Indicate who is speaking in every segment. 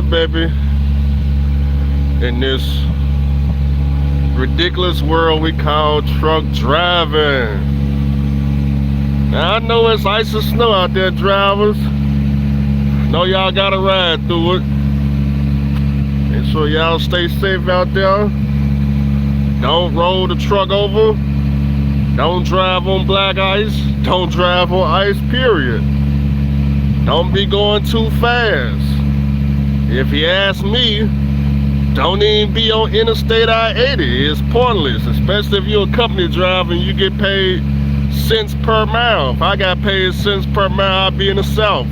Speaker 1: $1, baby, in this ridiculous world we call truck driving. Now I know it's ice and snow out there, drivers. Know y'all gotta ride through it. Make sure y'all stay safe out there. Don't roll the truck over. Don't drive on black ice. Don't drive on ice, period. Don't be going too fast. If you ask me, don't even be on Interstate I-80. It's pointless, especially if you're a company driver and you get paid cents per mile. If I got paid cents per mile, I'd be in the South.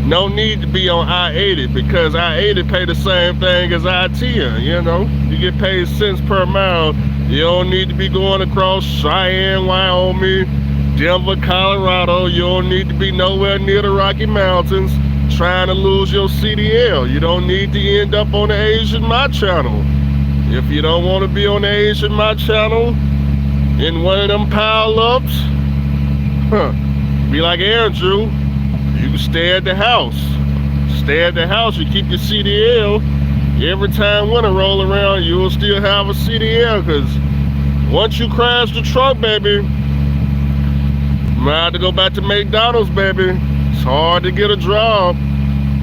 Speaker 1: No need to be on I-80 because I-80 pay the same thing as I-10, you know? You get paid cents per mile. You don't need to be going across Cheyenne, Wyoming, Denver, Colorado. You don't need to be nowhere near the Rocky Mountains trying to lose your CDL. You don't need to end up on the Asian My Channel. If you don't want to be on the Asian My Channel in one of them pile-ups, be like Andrew. You can stay at the house. Stay at the house. You keep your CDL. Every time winter roll around, you will still have a CDL, because once you crash the truck, baby, you might have to go back to McDonald's, baby. It's hard to get a job.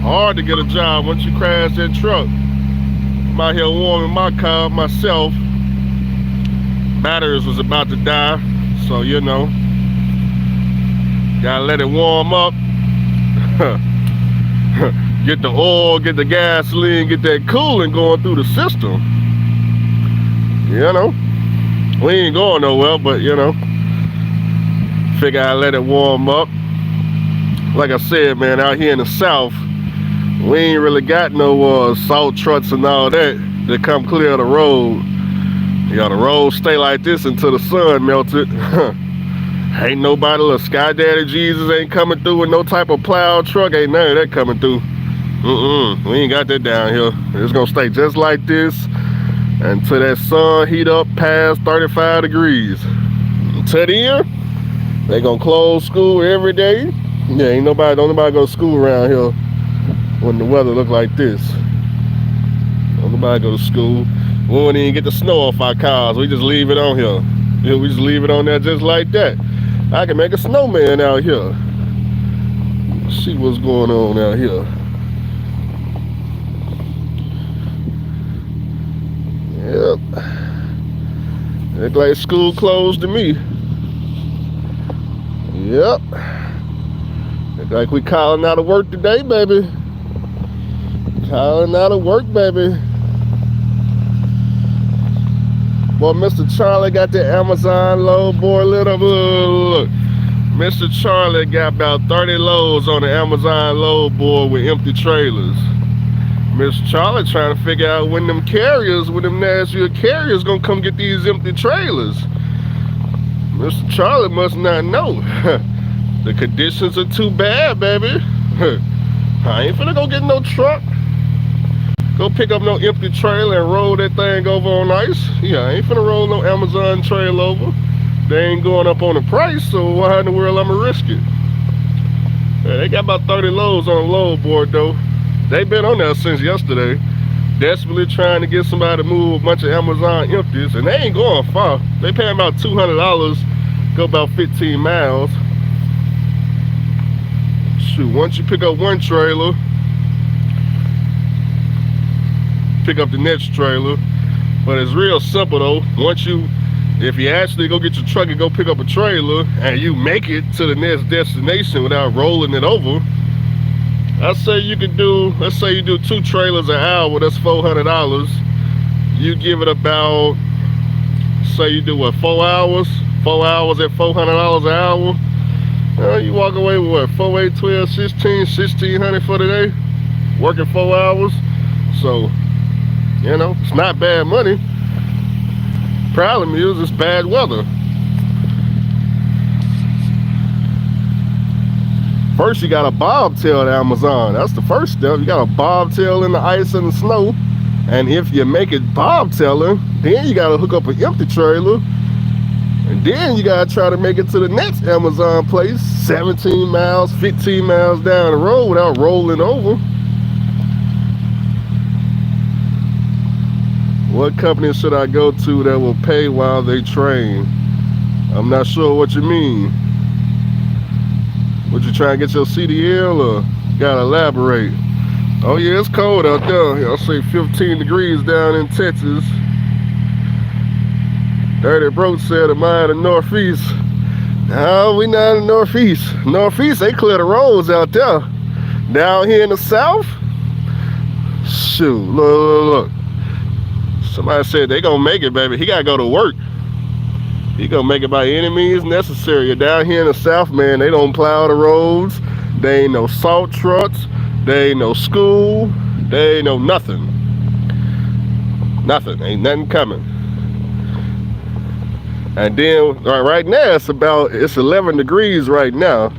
Speaker 1: Hard to get a job once you crash that truck. I'm out here warming my car myself. Batteries was about to die, so you know, gotta let it warm up. Get the oil, get the gasoline, get that coolant going through the system. You know, we ain't going nowhere, but you know, figure I'd let it warm up. Like I said, man, out here in the South, we ain't really got no salt trucks and all that come clear the road. You know, the road stay like this until the sun melted. Ain't nobody, little Sky Daddy Jesus ain't coming through with no type of plow truck. Ain't none of that coming through. We ain't got that down here. It's gonna stay just like this until that sun heat up past 35 degrees. Until then, they gonna close school every day. Yeah, don't nobody go to school around here when the weather look like this. Don't nobody go to school. We won't even get the snow off our cars. We just leave it on here. Yeah, we just leave it on there just like that. I can make a snowman out here. See what's going on out here. Yep. Look like school closed to me. Yep. Look like we calling out of work today, baby. Calling out of work, baby. Boy, Mr. Charlie got the Amazon load, boy. Look. Mr. Charlie got about 30 loads on the Amazon load board with empty trailers. Mr. Charlie trying to figure out when them Nashville carriers gonna come get these empty trailers. Mr. Charlie must not know. The conditions are too bad, baby. I ain't finna go get no truck. Go pick up no empty trailer and roll that thing over on ice. Yeah, I ain't finna roll no Amazon trailer over. They ain't going up on the price, so why in the world I'ma risk it? Yeah, they got about 30 loads on the load board though. They been on there since yesterday, desperately trying to get somebody to move a bunch of Amazon empties, and they ain't going far. They paying about $200, go about 15 miles. Shoot, once you pick up one trailer, pick up the next trailer. But it's real simple though. If you actually go get your truck and go pick up a trailer and you make it to the next destination without rolling it over, I say you could do, let's say you do 2 trailers an hour, that's $400. You give it about, say you do what, 4 hours? 4 hours at $400 an hour. You walk away with what, 4, 8, 12, 16, 1600 for the day, working 4 hours. So, you know, it's not bad money. Problem is, it's bad weather. First, you got to bobtail to Amazon. That's the first step. You got to bobtail in the ice and the snow. And if you make it bobtailing, then you got to hook up an empty trailer. And then you got to try to make it to the next Amazon place, 17 miles, 15 miles down the road without rolling over. What company should I go to that will pay while they train? I'm not sure what you mean. Would you try and get your CDL or gotta elaborate? Oh yeah, it's cold out there. I'll say 15 degrees down in Texas. Dirty Broke said, am I in the Northeast? No, we not in the Northeast. Northeast, they clear the roads out there. Down here in the South, shoot, look. Somebody said they gonna make it, baby. He gotta go to work. He gonna make it by any means necessary. Down here in the South, man, they don't plow the roads. They ain't no salt trucks. They ain't no school. They ain't no nothing. Nothing. Ain't nothing coming. And then right now it's 11 degrees right now.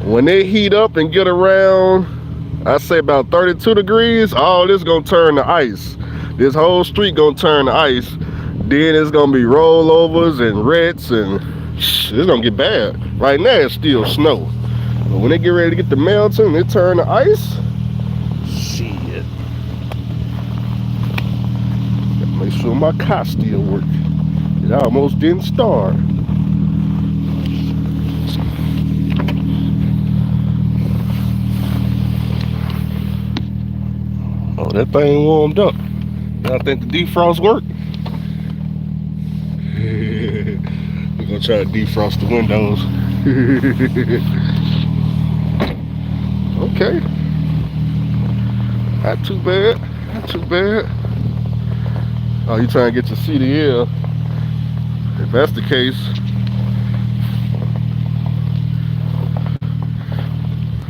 Speaker 1: When they heat up and get around, I say about 32 degrees, all this gonna turn to ice. This whole street gonna turn to ice. Then it's gonna be rollovers and wrecks, and it's gonna get bad. Right now it's still snow, but when they get ready to get the melting, it turn to ice. Shit. Gotta make sure my car still work. It almost didn't start. Oh, that thing warmed up. I think the defrost worked. We're gonna try to defrost the windows. Okay. Not too bad. Not too bad. Oh, you trying to get your CDL? If that's the case,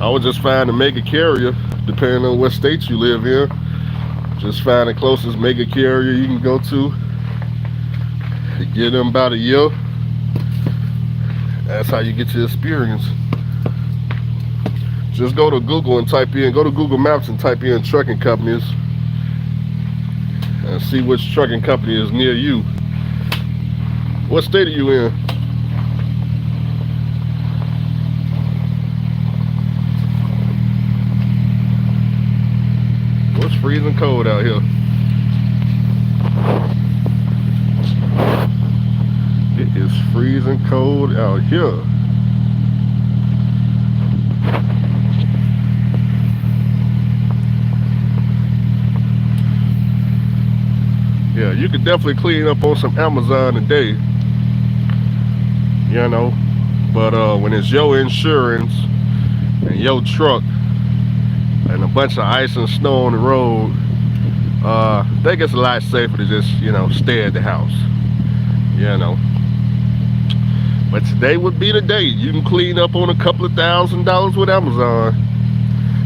Speaker 1: I would just find a mega carrier, depending on what state you live in. Just find the closest mega carrier you can go to. Give them about a year. That's how you get your experience. Just go to Google and go to Google Maps and type in trucking companies and see which trucking company is near you. What state are you in? It's freezing cold out here. It is freezing cold out here. Yeah, you could definitely clean up on some Amazon today. You know, but when it's your insurance and your truck and a bunch of ice and snow on the road, I think it's a lot safer to just, stay at the house. But today would be the day. You can clean up on a couple of $1,000s with Amazon.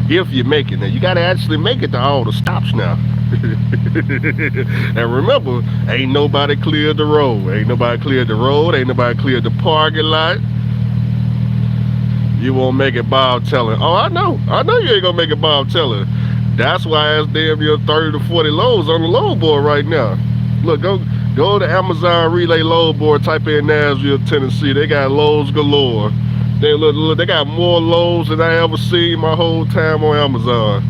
Speaker 1: If you make it. Now, you got to actually make it to all the stops now. And remember, ain't nobody cleared the road. Ain't nobody cleared the road. Ain't nobody cleared the parking lot. You won't make it Bob telling. Oh, I know you ain't gonna make it Bob telling. That's why it's damn near 30 to 40 loads on the load board right now. Look, go to Amazon Relay Load Board, type in Nashville, Tennessee. They got loads galore. They got more loads than I ever seen my whole time on Amazon.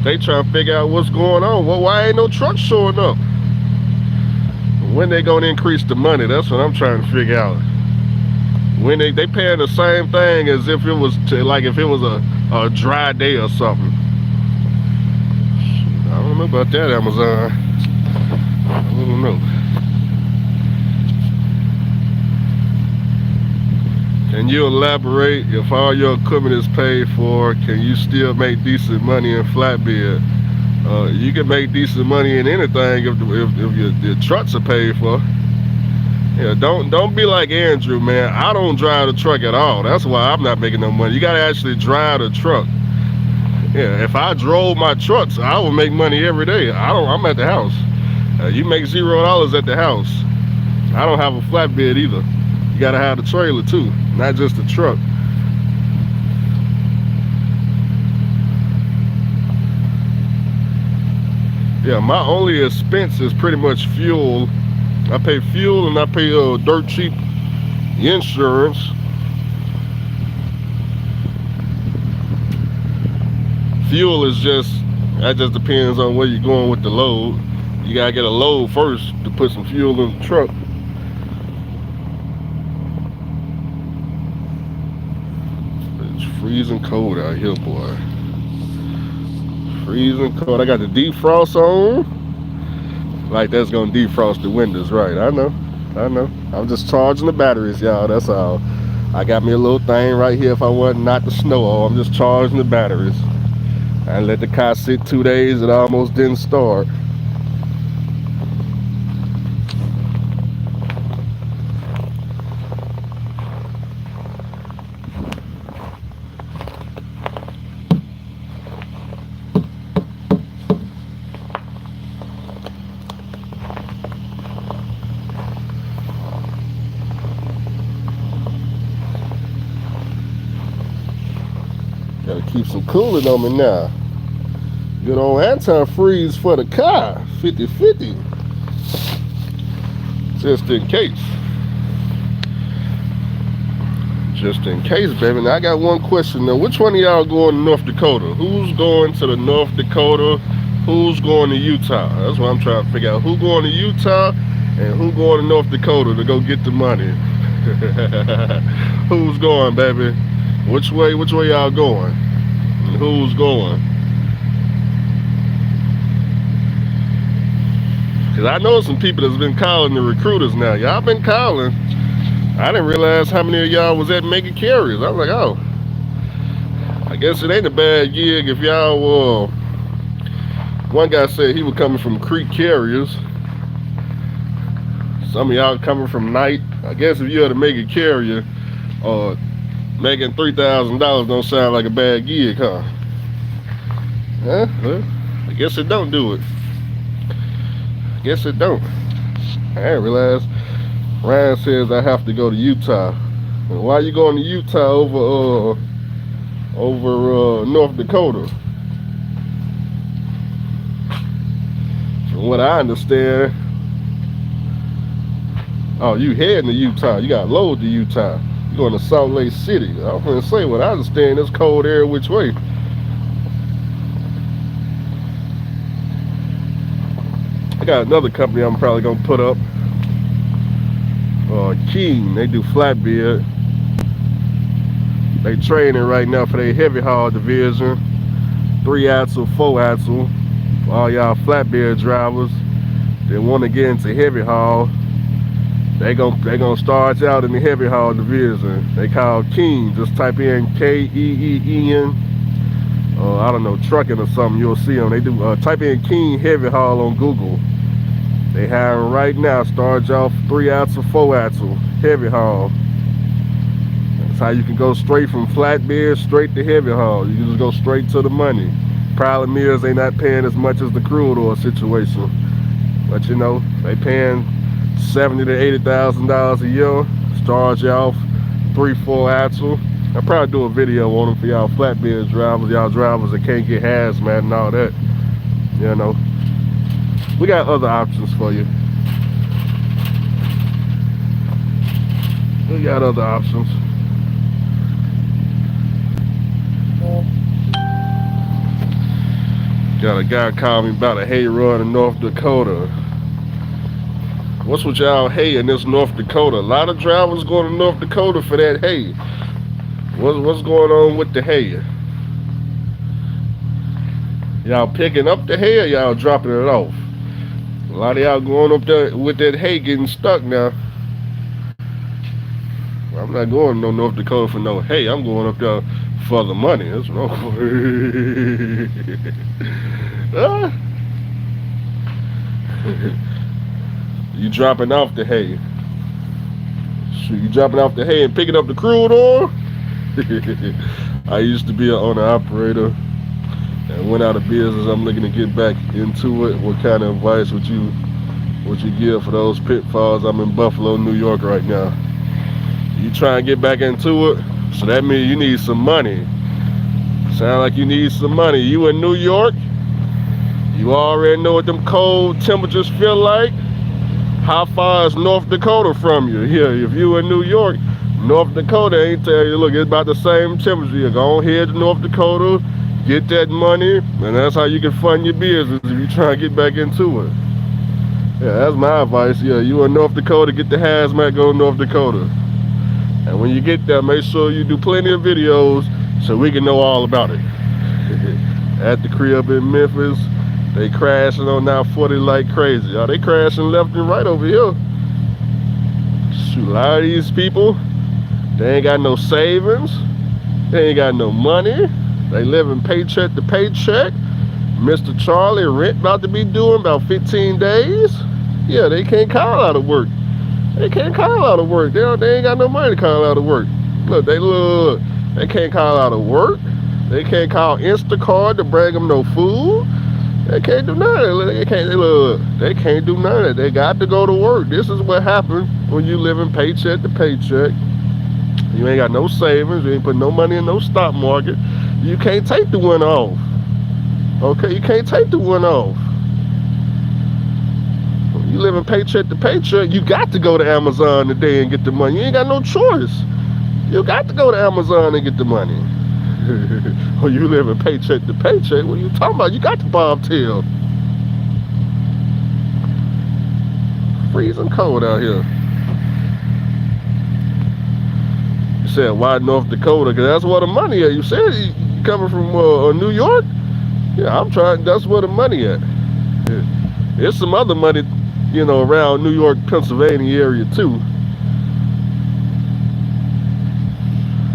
Speaker 1: They trying to figure out what's going on. Well, why ain't no trucks showing up? When they gonna increase the money? That's what I'm trying to figure out. When they paying the same thing as if it was a dry day or something. I don't know about that, Amazon. I don't know. Can you elaborate? If all your equipment is paid for, can you still make decent money in flatbed? You can make decent money in anything if your trucks are paid for. Yeah, don't be like Andrew, man. I don't drive the truck at all. That's why I'm not making no money. You gotta actually drive the truck. Yeah, if I drove my trucks, I would make money every day. I'm at the house. You make $0 at the house. I don't have a flatbed either. You gotta have the trailer too, not just the truck. Yeah, my only expense is pretty much fuel. I pay fuel and I pay dirt cheap insurance. Fuel is just That just depends on where you're going with the load. You gotta get a load first to put some fuel in the truck. It's freezing cold out here, boy. Freezing cold. I got the defrost on. Like that's gonna defrost the windows, right? I know. I'm just charging the batteries, y'all. That's all. I got me a little thing right here if I want not the snow off. I'm just charging the batteries. I let the car sit 2 days. It almost didn't start. Gotta keep some cooling on me now. Good old anti-freeze for the car. 50-50. Just in case. Just in case, baby. Now I got one question now. Which one of y'all going to North Dakota? Who's going to the North Dakota? Who's going to Utah? That's what I'm trying to figure out. Who going to Utah and who going to North Dakota to go get the money? Who's going, baby? Which way y'all going? And who's going? Cause I know some people that's been calling the recruiters now. Y'all been calling. I didn't realize how many of y'all was at mega carriers. I was like, oh, I guess it ain't a bad gig if y'all one guy said he was coming from Creek Carriers. Some of y'all coming from Knight. I guess if you're at a mega carrier, making $3,000 don't sound like a bad gig, huh? Huh? Well, I guess it don't do it. I guess it don't. I didn't realize. Ryan says I have to go to Utah. And why you going to Utah over North Dakota? From what I understand, oh, you heading to Utah. You got load to Utah. You going to Salt Lake City. I was going to say, what I understand, it's cold air which way. I got another company I'm probably going to put up. King, they do flatbed. They training right now for their heavy haul division. 3-axle, 4-axle. All y'all flatbed drivers that want to get into heavy haul, they gonna start out in the heavy haul division. They call King. Just type in K-E-E-N. I don't know, trucking or something. You'll see them. They do. Type in King heavy haul on Google. They hiring right now. Start off 3-axle, 4-axle heavy haul. That's how you can go straight from flatbed straight to heavy haul. You can just go straight to the money. Problem is they not paying as much as the crude oil situation, but you know they paying $70,000 to $80,000 a year. Start you off 3-4 axle. I'll probably do a video on them for y'all flatbed drivers, y'all drivers that can't get hazmat and all that. You know, we got other options for you. We got other options. Got a guy calling me about a hay run in North Dakota. What's with y'all hay in this North Dakota? A lot of drivers going to North Dakota for that hay. What's going on with the hay? Y'all picking up the hay or y'all dropping it off? A lot of y'all going up there with that hay getting stuck now. I'm not going to no North Dakota for no hay. I'm going up there for the money. That's what I'm going. You dropping off the hay. Shoot, you dropping off the hay and picking up the crude oil? I used to be an owner operator and went out of business. I'm looking to get back into it. What kind of advice would you give for those pitfalls? I'm in Buffalo, New York right now. You try and get back into it, so that means you need some money. Sound like you need some money. You in New York, you already know what them cold temperatures feel like. How far is North Dakota from you? Here, if you in New York, North Dakota ain't tell you, look, it's about the same temperature. You go on here to North Dakota, get that money, and that's how you can fund your business if you try to get back into it. Yeah, that's my advice. Yeah, you in North Dakota, get the hazmat, go to North Dakota. And when you get there, make sure you do plenty of videos so we can know all about it. At the crib in Memphis, they crashing on now 40 like crazy. Y'all, they crashing left and right over here. Shoot, a lot of these people, they ain't got no savings. They ain't got no money. They living paycheck to paycheck. Mr. Charlie, rent about to be due in about 15 days. Yeah, they can't call out of work. They can't call out of work. They ain't got no money to call out of work. Look, they can't call out of work. They can't call Instacart to bring them no food. They can't do none of it. They can't do none of it. They got to go to work. This is what happens when you living paycheck to paycheck. You ain't got no savings. You ain't put no money in no stock market. You can't take the winter off. Okay, you can't take the winter off. When you living paycheck to paycheck, you got to go to Amazon today and get the money. You ain't got no choice. You got to go to Amazon and get the money. When you living paycheck to paycheck, what are you talking about? You got to bobtail. Freezing cold out here. You said, why North Dakota? Because that's where the money at. You said you coming from New York? Yeah, I'm trying. That's where the money at. There's some other money, you know, around New York, Pennsylvania area too.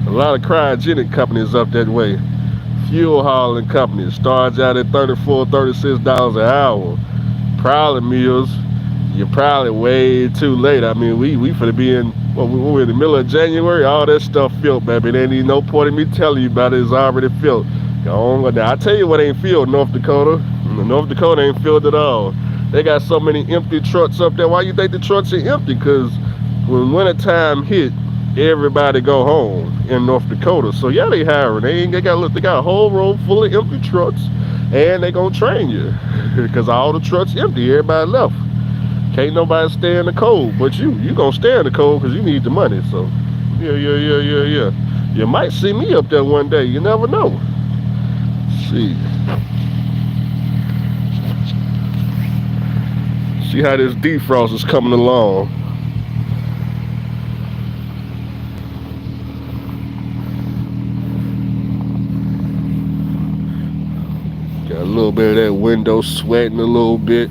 Speaker 1: A lot of cryogenic companies up that way. Fuel hauling companies starts out at $34, $36 an hour. Probably meals, you're probably way too late. I mean, we finna be in, we're in the middle of January. All that stuff filled, baby. There ain't no point in me telling you about it. It's already filled. Now, I tell you what ain't filled, North Dakota. North Dakota ain't filled at all. They got so many empty trucks up there. Why you think the trucks are empty? Because when winter time hit, everybody go home in North Dakota. So yeah, they hiring. They got a whole row full of empty trucks, and they gonna train you because all the trucks empty. Everybody left. Can't nobody stay in the cold, but you gonna stay in the cold because you need the money. So yeah. You might see me up there one day. You never know. See how this defrost is coming along. Got a little bit of that window sweating a little bit.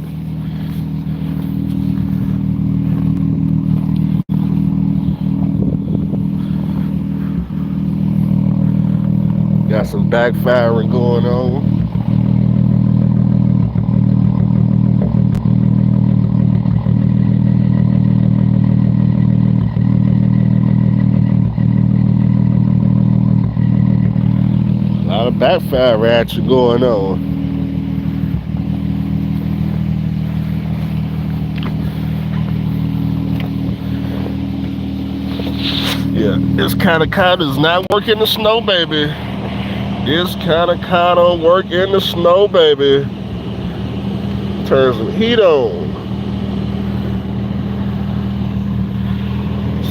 Speaker 1: Got some backfiring going on. A lot of backfire action going on. Yeah, this kind of does not work in the snow, baby. This kind of work in the snow, baby. Turn some heat on.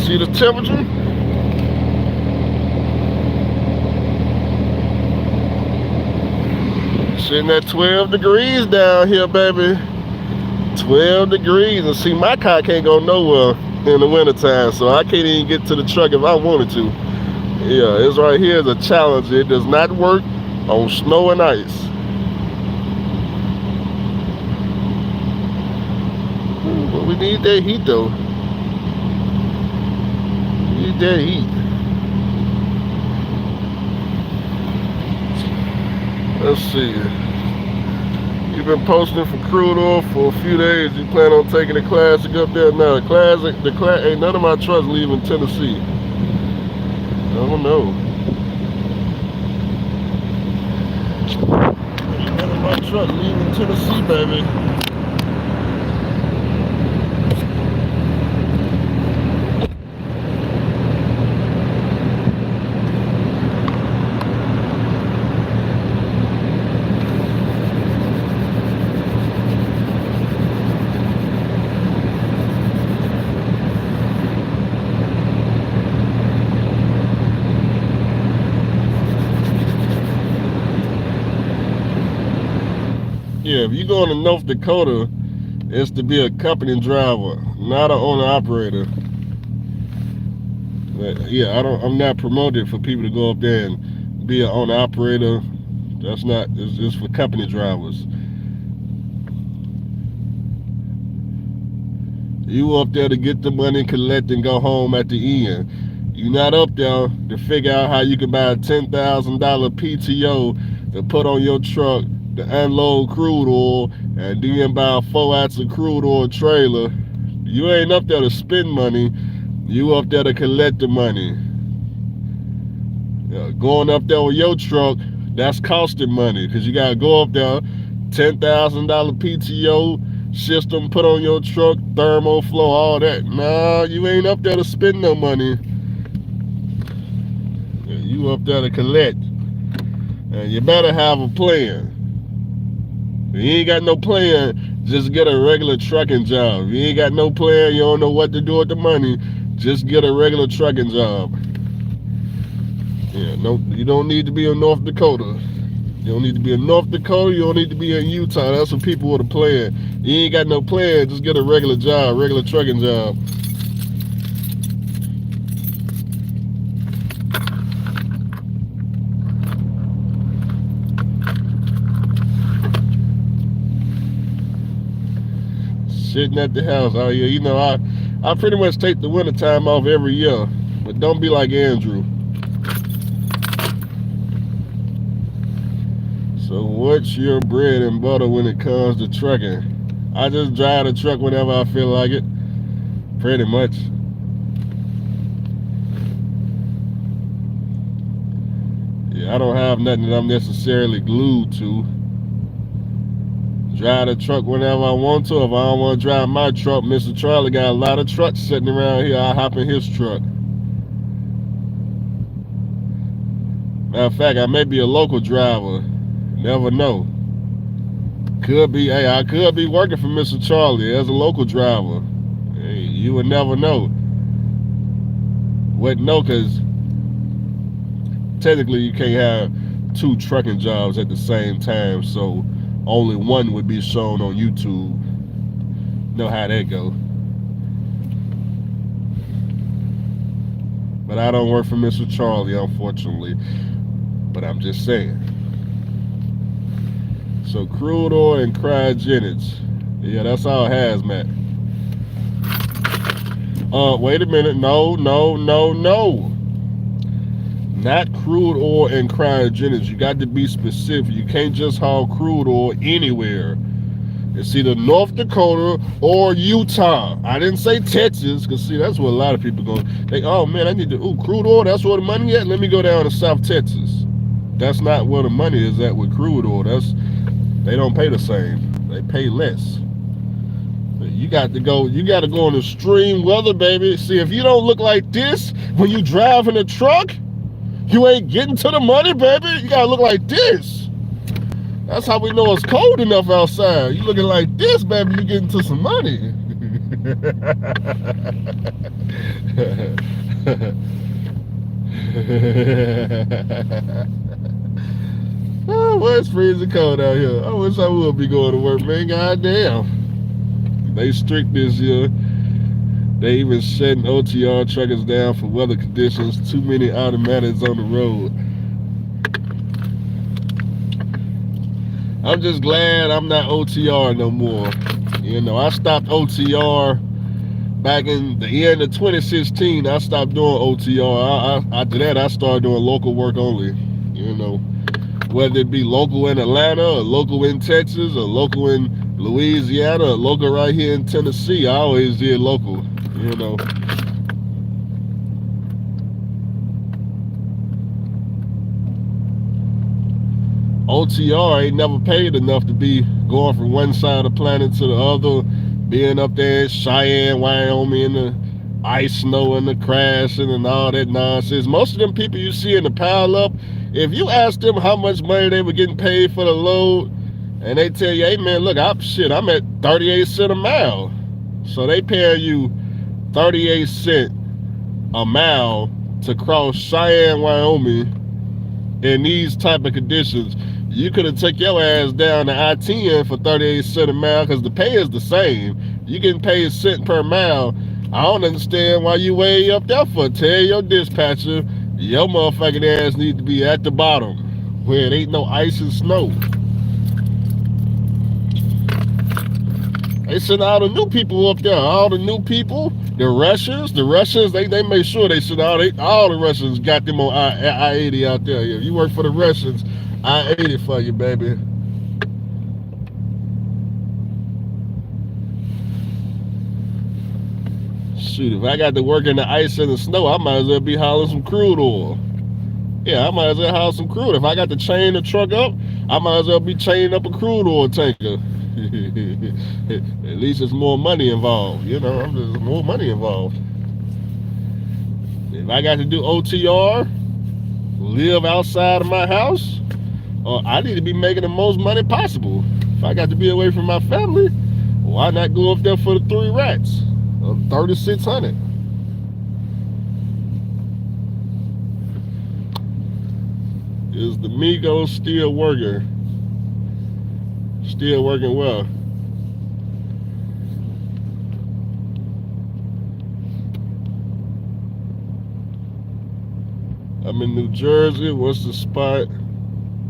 Speaker 1: See the temperature? Sitting at 12 degrees down here, baby. 12 degrees. And see, my car can't go nowhere in the wintertime, so I can't even get to the truck if I wanted to. Yeah, it's right here is a challenge. It does not work on snow and ice. But we need that heat though. We need that heat. Let's see. You've been posting for crude oil for a few days. You plan on taking the classic up there? No, the classic ain't none of my trucks leaving Tennessee. I don't know. None of my truck leaving Tennessee, baby. Yeah, if you go to North Dakota, it's to be a company driver, not an owner operator. But yeah, I'm not promoted for people to go up there and be an owner operator. That's not. It's for company drivers. You up there to get the money, collect, and go home at the end. You're not up there to figure out how you can buy a $10,000 PTO to put on your truck to unload crude oil and then buy a 4 ounce of crude oil trailer. You ain't up there to spend money. You up there to collect the money. Going up there with your truck, that's costing money because you gotta go up there, $10,000 PTO system put on your truck, thermal flow, all that. Nah, you ain't up there to spend no money. You up there to collect, and you better have a plan. If you ain't got no plan, just get a regular trucking job. If you ain't got no plan, you don't know what to do with the money, just get a regular trucking job. Yeah, no, you don't need to be in North Dakota. You don't need to be in North Dakota. You don't need to be in Utah. That's what people with a plan. You ain't got no plan. Just get a regular job, regular trucking job. Sitting at the house. Oh yeah, I pretty much take the winter time off every year. But don't be like Andrew. So what's your bread and butter when it comes to trucking? I just drive the truck whenever I feel like it. Pretty much. Yeah, I don't have nothing that I'm necessarily glued to. Drive the truck whenever I want to. If I don't want to drive my truck, Mr. Charlie got a lot of trucks sitting around here. I hop in his truck. Matter of fact, I may be a local driver. Never know. Could be, hey, I could be working for Mr. Charlie as a local driver. Hey, you would never know. Wouldn't know because technically you can't have two trucking jobs at the same time, so only one would be shown on YouTube. Know how that go. But I don't work for Mr. Charlie, unfortunately. But I'm just saying. So crude oil and cryogenics. Yeah, that's all hazmat. Wait a minute. No. Not crude oil and cryogenics. You got to be specific. You can't just haul crude oil anywhere. It's either North Dakota or Utah. I didn't say Texas, because see, that's where a lot of people go. They, oh man, I need to, crude oil, that's where the money at? Let me go down to South Texas. That's not where the money is at with crude oil. They don't pay the same. They pay less. You got to go in extreme weather, baby. See, if you don't look like this when you drive in a truck, you ain't getting to the money, baby. You gotta look like this. That's how we know it's cold enough outside. You looking like this, baby, you getting to some money. Oh, well, it's freezing cold out here. I wish I would be going to work, man. Goddamn. They strict this year. They even shutting OTR truckers down for weather conditions. Too many automatics on the road. I'm just glad I'm not OTR no more. I stopped OTR back in the end of 2016. I stopped doing OTR. After that, I started doing local work only. Whether it be local in Atlanta, or local in Texas, or local in Louisiana, or local right here in Tennessee. I always did local. OTR ain't never paid enough to be going from one side of the planet to the other, being up there in Cheyenne, Wyoming, in the ice, snow, and the crashing and all that nonsense. Most of them people you see in the pile up, if you ask them how much money they were getting paid for the load, and they tell you, hey man, look, I'm at 38 cents a mile. So they paying you 38 cents a mile to cross Cheyenne, Wyoming in these type of conditions. You could have took your ass down to I-10 for 38 cents a mile because the pay is the same. You getting paid a cent per mile. I don't understand why you way up there for. Tell your dispatcher your motherfucking ass need to be at the bottom where it ain't no ice and snow. They send all the new people up there. All the new people, the Russians, they make sure they send all the Russians got them on I-80 out there. If you work for the Russians, I-80 for you, baby. Shoot, if I got to work in the ice and the snow, I might as well be hauling some crude oil. Yeah, I might as well haul some crude. If I got to chain the truck up, I might as well be chaining up a crude oil tanker. At least there's more money involved. You know, there's more money involved. If I got to do OTR, live outside of my house, I need to be making the most money possible. If I got to be away from my family, why not go up there for the 3 rats? 3,600. Is the Migos still working? Still working well. I'm in New Jersey. What's the spot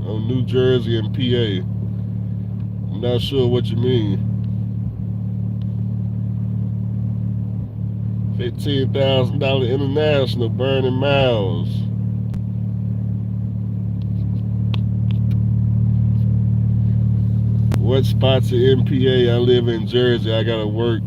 Speaker 1: on New Jersey and PA? I'm not sure what you mean. 15,000 international burning miles. What spots in PA? I live in Jersey. I gotta work.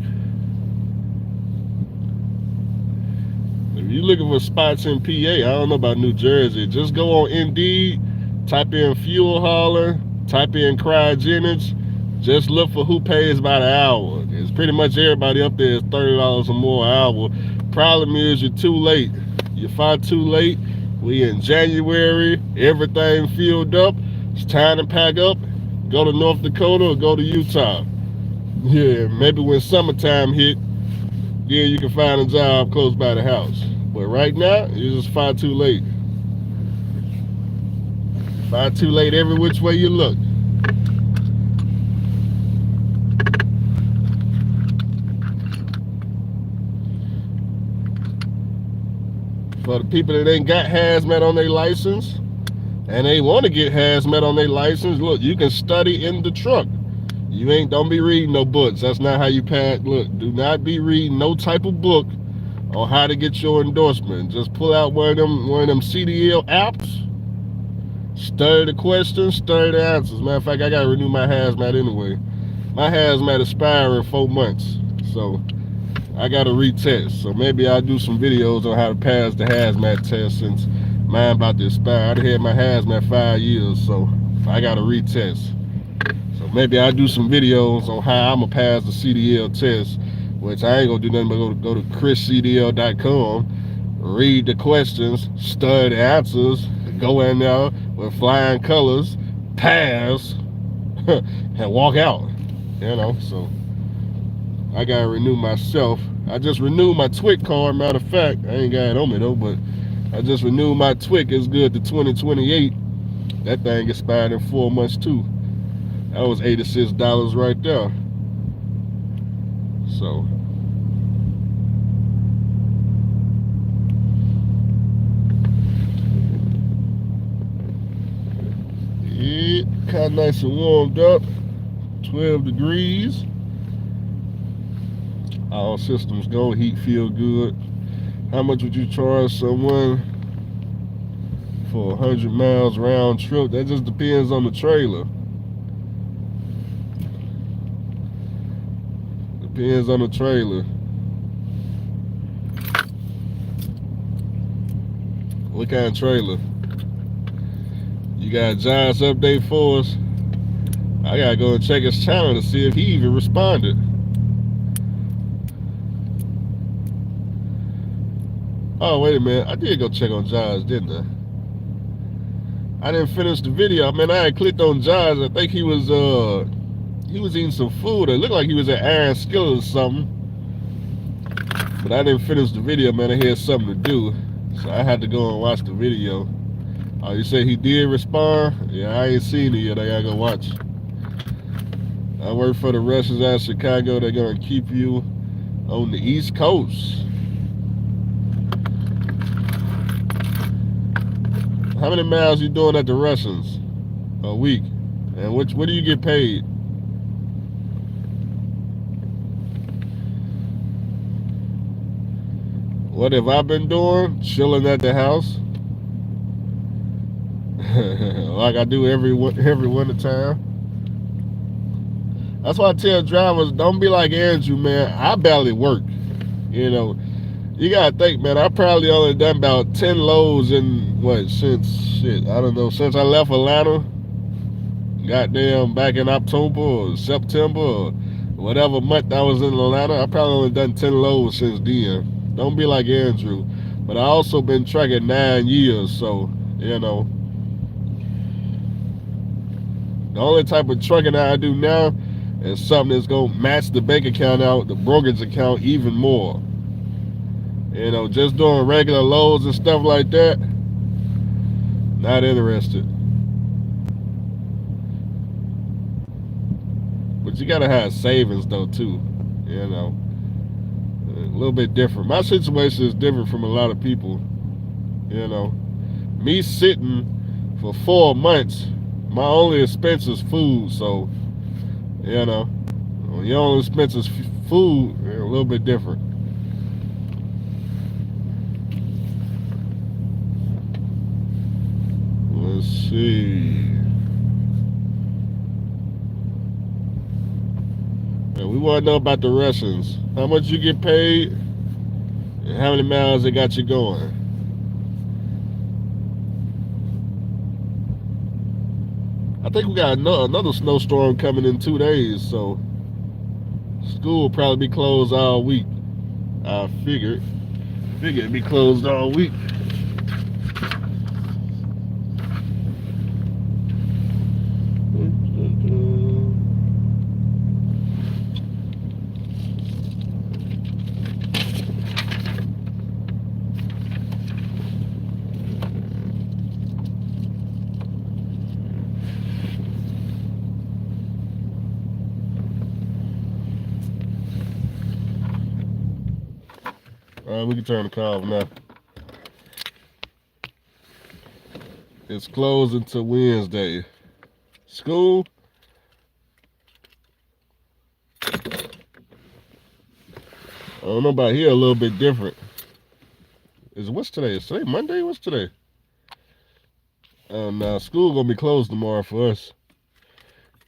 Speaker 1: If you're looking for spots in PA, I don't know about New Jersey. Just go on Indeed, type in fuel hauler, type in cryogenics. Just look for who pays by the hour. It's pretty much everybody up there is $30 or more an hour. Problem is you're too late. You're far too late. We in January, everything filled up. It's time to pack up, go to North Dakota or go to Utah. Yeah, maybe when summertime hit, then you can find a job close by the house. But right now, you're just far too late. Far too late every which way you look. For the people that ain't got hazmat on their license and they want to get hazmat on their license, look, you can study in the truck. Don't be reading no books. That's not how you pass. Look, do not be reading no type of book on how to get your endorsement. Just pull out one of them CDL apps, study the questions, study the answers. Matter of fact, I gotta renew my hazmat anyway. My hazmat expires in 4 months, so I gotta retest. So maybe I'll do some videos on how to pass the hazmat test since mine about to expire. I've had my hazmat 5 years, so I gotta retest. So maybe I'll do some videos on how I'm gonna pass the CDL test, which I ain't gonna do nothing but go to chriscdl.com, read the questions, study the answers, go in there with flying colors, pass, and walk out. You know, so I gotta renew myself. I just renewed my TWIC card. Matter of fact, I ain't got it on me though, but I just renewed my TWIC. It's good to 2028. That thing expired in 4 months too. That was $86 right there. So it kind of nice and warmed up. 12 degrees. All systems go. Heat feel good. How much would you charge someone for 100 miles round trip? That just depends on the trailer. Depends on the trailer. What kind of trailer? You got John's update for us? I gotta go and check his channel to see if he even responded. Oh, wait a minute. I did go check on John's, didn't I? I didn't finish the video. I mean, I had clicked on John's. I think he was eating some food. It looked like he was at Iron Skillet or something. But I didn't finish the video, man. I had something to do. So I had to go and watch the video. Oh, you say he did respond? Yeah, I ain't seen it yet. I gotta go watch. I work for the Russians out of Chicago. They're gonna keep you on the East Coast. How many miles you doing at the Russians a week? And what do you get paid? What have I been doing? Chilling at the house, like I do every winter time. That's why I tell drivers, don't be like Andrew, man. I barely work. You know, you gotta think, man. I probably only done about 10 loads in what I don't know, since I left Atlanta. Goddamn, back in October or September or whatever month I was in Atlanta. I probably only done 10 loads since then. Don't be like Andrew. But I also been trucking 9 years, so you know. The only type of trucking I do now is something that's gonna match the bank account out, the brokerage account even more. You know, just doing regular loads and stuff like that, not interested. But you gotta have savings though too. You know, a little bit different. My situation is different from a lot of people. You know, me sitting for 4 months, my only expense is food. So, you know, when your only expense is food, a little bit different. Let's see. Yeah, we want to know about the Russians. How much you get paid, and how many miles they got you going. I think we got another snowstorm coming in 2 days, so school will probably be closed all week. I figured it'd be closed all week. All right, we can turn the car off now. It's closed until Wednesday. School? I don't know about here, a little bit different. What's today? Is today Monday? What's today? Nah, school gonna be closed tomorrow for us.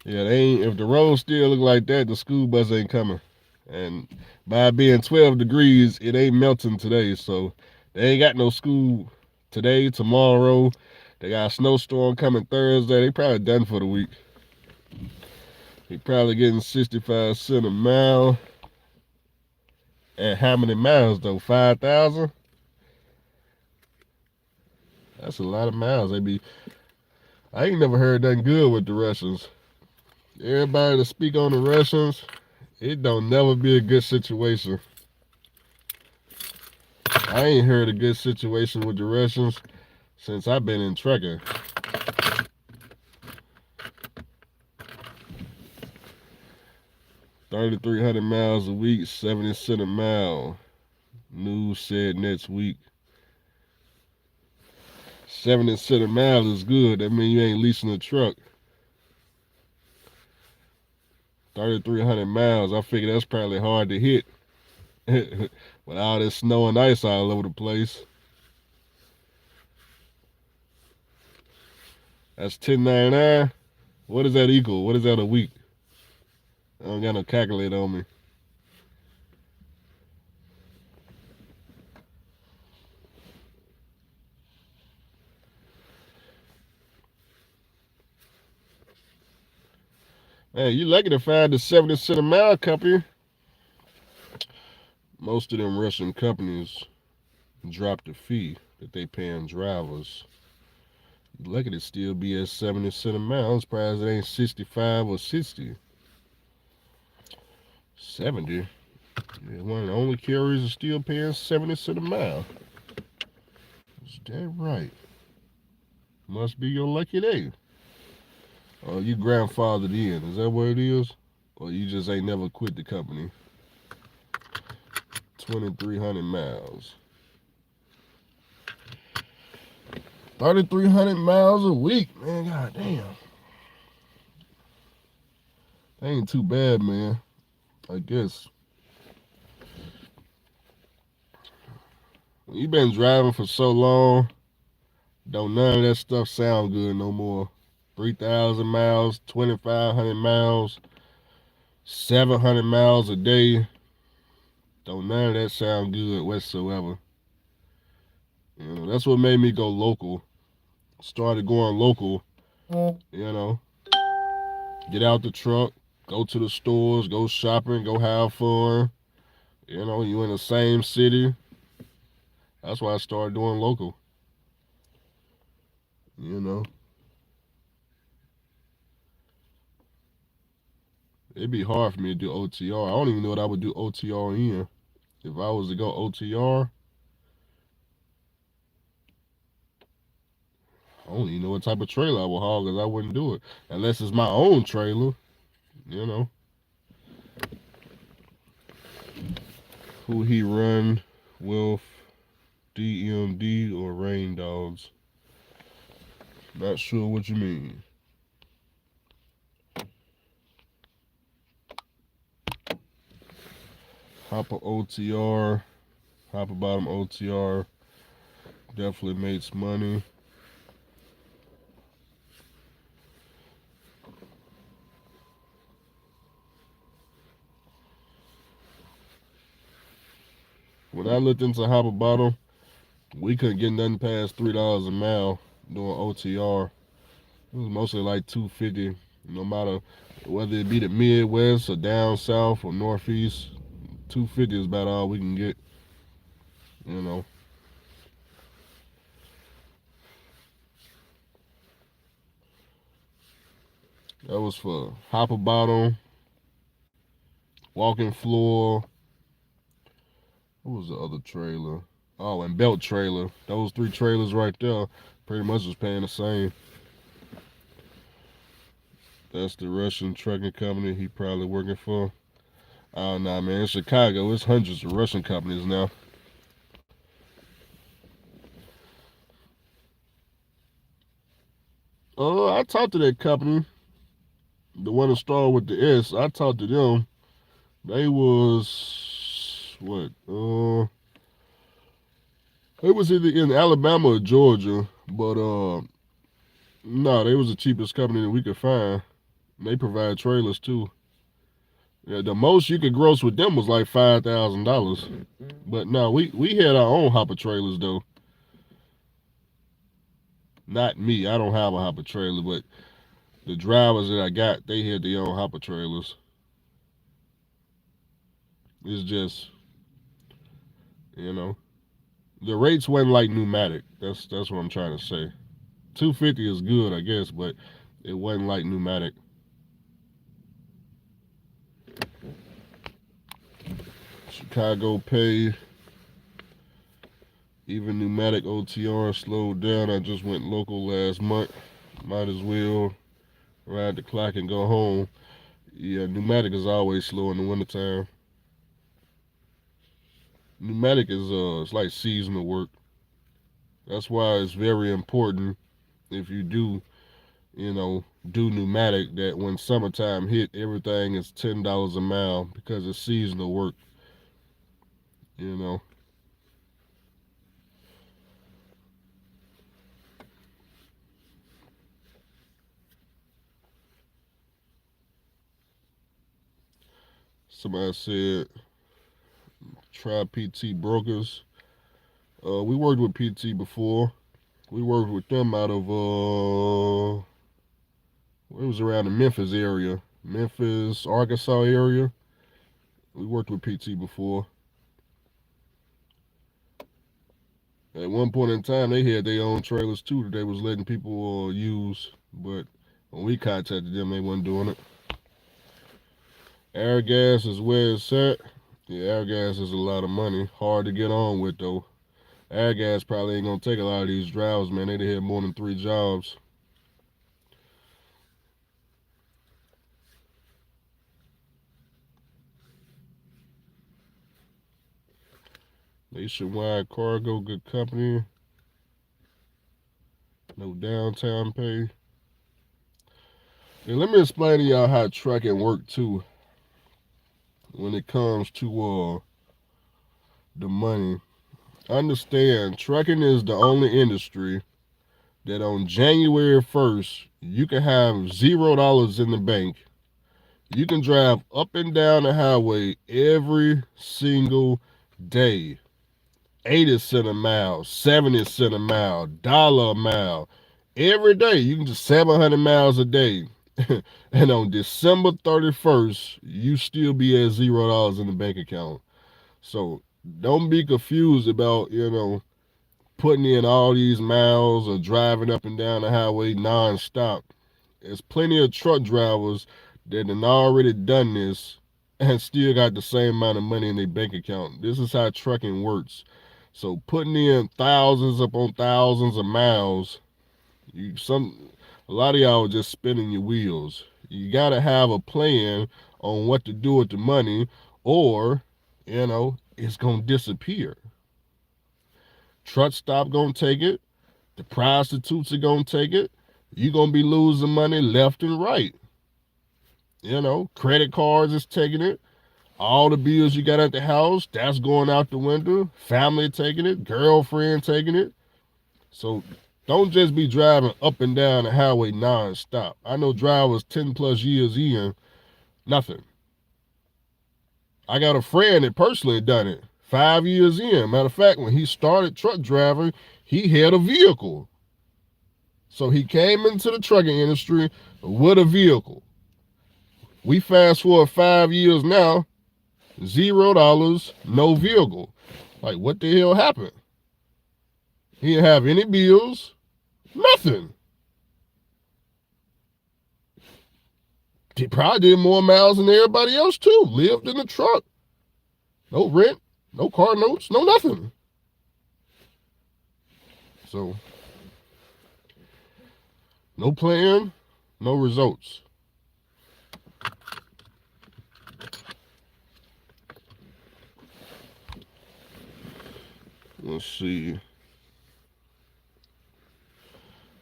Speaker 1: Yeah, they ain't. If the roads still look like that, the school bus ain't coming. And by it being 12 degrees, it ain't melting today, so they ain't got no school today, tomorrow. They got a snowstorm coming Thursday. They probably done for the week. They probably getting 65 cents a mile. And how many miles though? 5,000? That's a lot of miles. I ain't never heard nothing good with the Russians. Everybody that speak on the Russians, it don't never be a good situation. I ain't heard a good situation with the Russians since I've been in trucking. $3,300 miles a week, 70 cents a mile. News said next week. 70 cents a mile is good. That means you ain't leasing a truck. 3,300 miles, I figure that's probably hard to hit. With all this snow and ice all over the place. That's 1099. What does that equal? What is that a week? I don't got no calculator on me. Man, you lucky to find the 70 cent a mile company. Most of them Russian companies drop the fee that they paying drivers. You lucky to still be at 70 cent a mile. I'm surprised it ain't 65 or 60. 70. Yeah, one of the only carriers is still paying 70 cent a mile. Is that right? Must be your lucky day. Oh, you grandfathered in. Is that what it is? Or you just ain't never quit the company? 2,300 miles. 3,300 miles a week, man. God damn. That ain't too bad, man. I guess. When you been driving for so long, don't none of that stuff sound good no more. 3,000 miles, 2,500 miles, 700 miles a day. Don't none of that sound good whatsoever. You know, that's what made me go local. Started going local, you know. Get out the truck, go to the stores, go shopping, go have fun. You know, you in the same city. That's why I started doing local. You know. It'd be hard for me to do OTR. I don't even know what I would do OTR in. If I was to go OTR, I don't even know what type of trailer I would haul because I wouldn't do it. Unless it's my own trailer, you know. Who he run with DMD or Rain Dogs? Not sure what you mean. Hopper OTR, Hopper Bottom OTR definitely makes money. When I looked into Hopper Bottom, we couldn't get nothing past $3 a mile doing OTR. It was mostly like 250, no matter whether it be the Midwest or down south or Northeast. 250 is about all we can get, you know. That was for Hopper Bottom, Walking Floor. What was the other trailer? Oh, and Belt Trailer. Those three trailers right there pretty much was paying the same. That's the Russian trucking company he probably working for. Oh, nah, man. In Chicago, it's hundreds of Russian companies now. Oh, I talked to that company, the one that started with the S. I talked to them. They was what? It was either in Alabama or Georgia, but no, they was the cheapest company that we could find. They provide trailers too. Yeah, the most you could gross with them was like $5,000. But no, we had our own hopper trailers though. Not me. I don't have a hopper trailer, but the drivers that I got, they had their own hopper trailers. It's just, you know, the rates wasn't like pneumatic. That's what I'm trying to say. 250 is good, I guess, but it wasn't like pneumatic. Chicago pay, even pneumatic OTR slowed down. I just went local last month. Might as well ride the clock and go home. Yeah, pneumatic is always slow in the wintertime. Pneumatic is it's like seasonal work. That's why it's very important if you do, you know, do pneumatic that when summertime hit, everything is $10 a mile because it's seasonal work. You know. Somebody said try PT brokers. We worked with PT before. We worked with them out of it was around the Memphis area, Memphis, Arkansas area. We worked with PT before. At one point in time, they had their own trailers too that they was letting people use, but when we contacted them, they wasn't doing it. Air gas is where it's at. Yeah, air gas is a lot of money. Hard to get on with though. Air gas probably ain't gonna take a lot of these drivers, man. They done had more than 3 jobs. Nationwide cargo, good company. No downtime pay. And let me explain to y'all how trucking work too. When it comes to the money, understand trucking is the only industry that on January 1st you can have $0 in the bank. You can drive up and down the highway every single day. 80 cent a mile, 70 cent a mile, dollar a mile. Every day, you can just 700 miles a day. And on December 31st, you still be at $0 in the bank account. So don't be confused about, putting in all these miles or driving up and down the highway nonstop. There's plenty of truck drivers that have already done this and still got the same amount of money in their bank account. This is how trucking works. So putting in thousands upon thousands of miles, a lot of y'all are just spinning your wheels. You gotta have a plan on what to do with the money, or it's gonna disappear. Truck stop gonna take it. The prostitutes are gonna take it. You're gonna be losing money left and right. Credit cards is taking it. All the bills you got at the house, that's going out the window. Family taking it. Girlfriend taking it. So don't just be driving up and down the highway nonstop. I know drivers 10 plus years in, nothing. I got a friend that personally done it 5 years in. Matter of fact, when he started truck driving, he had a vehicle. So he came into the trucking industry with a vehicle. We fast forward 5 years now, $0, no vehicle. Like, what the hell happened? He didn't have any bills, nothing. He probably did more miles than everybody else too. Lived in the truck. No rent, no car notes, no nothing. So, no plan, no results. Let's see.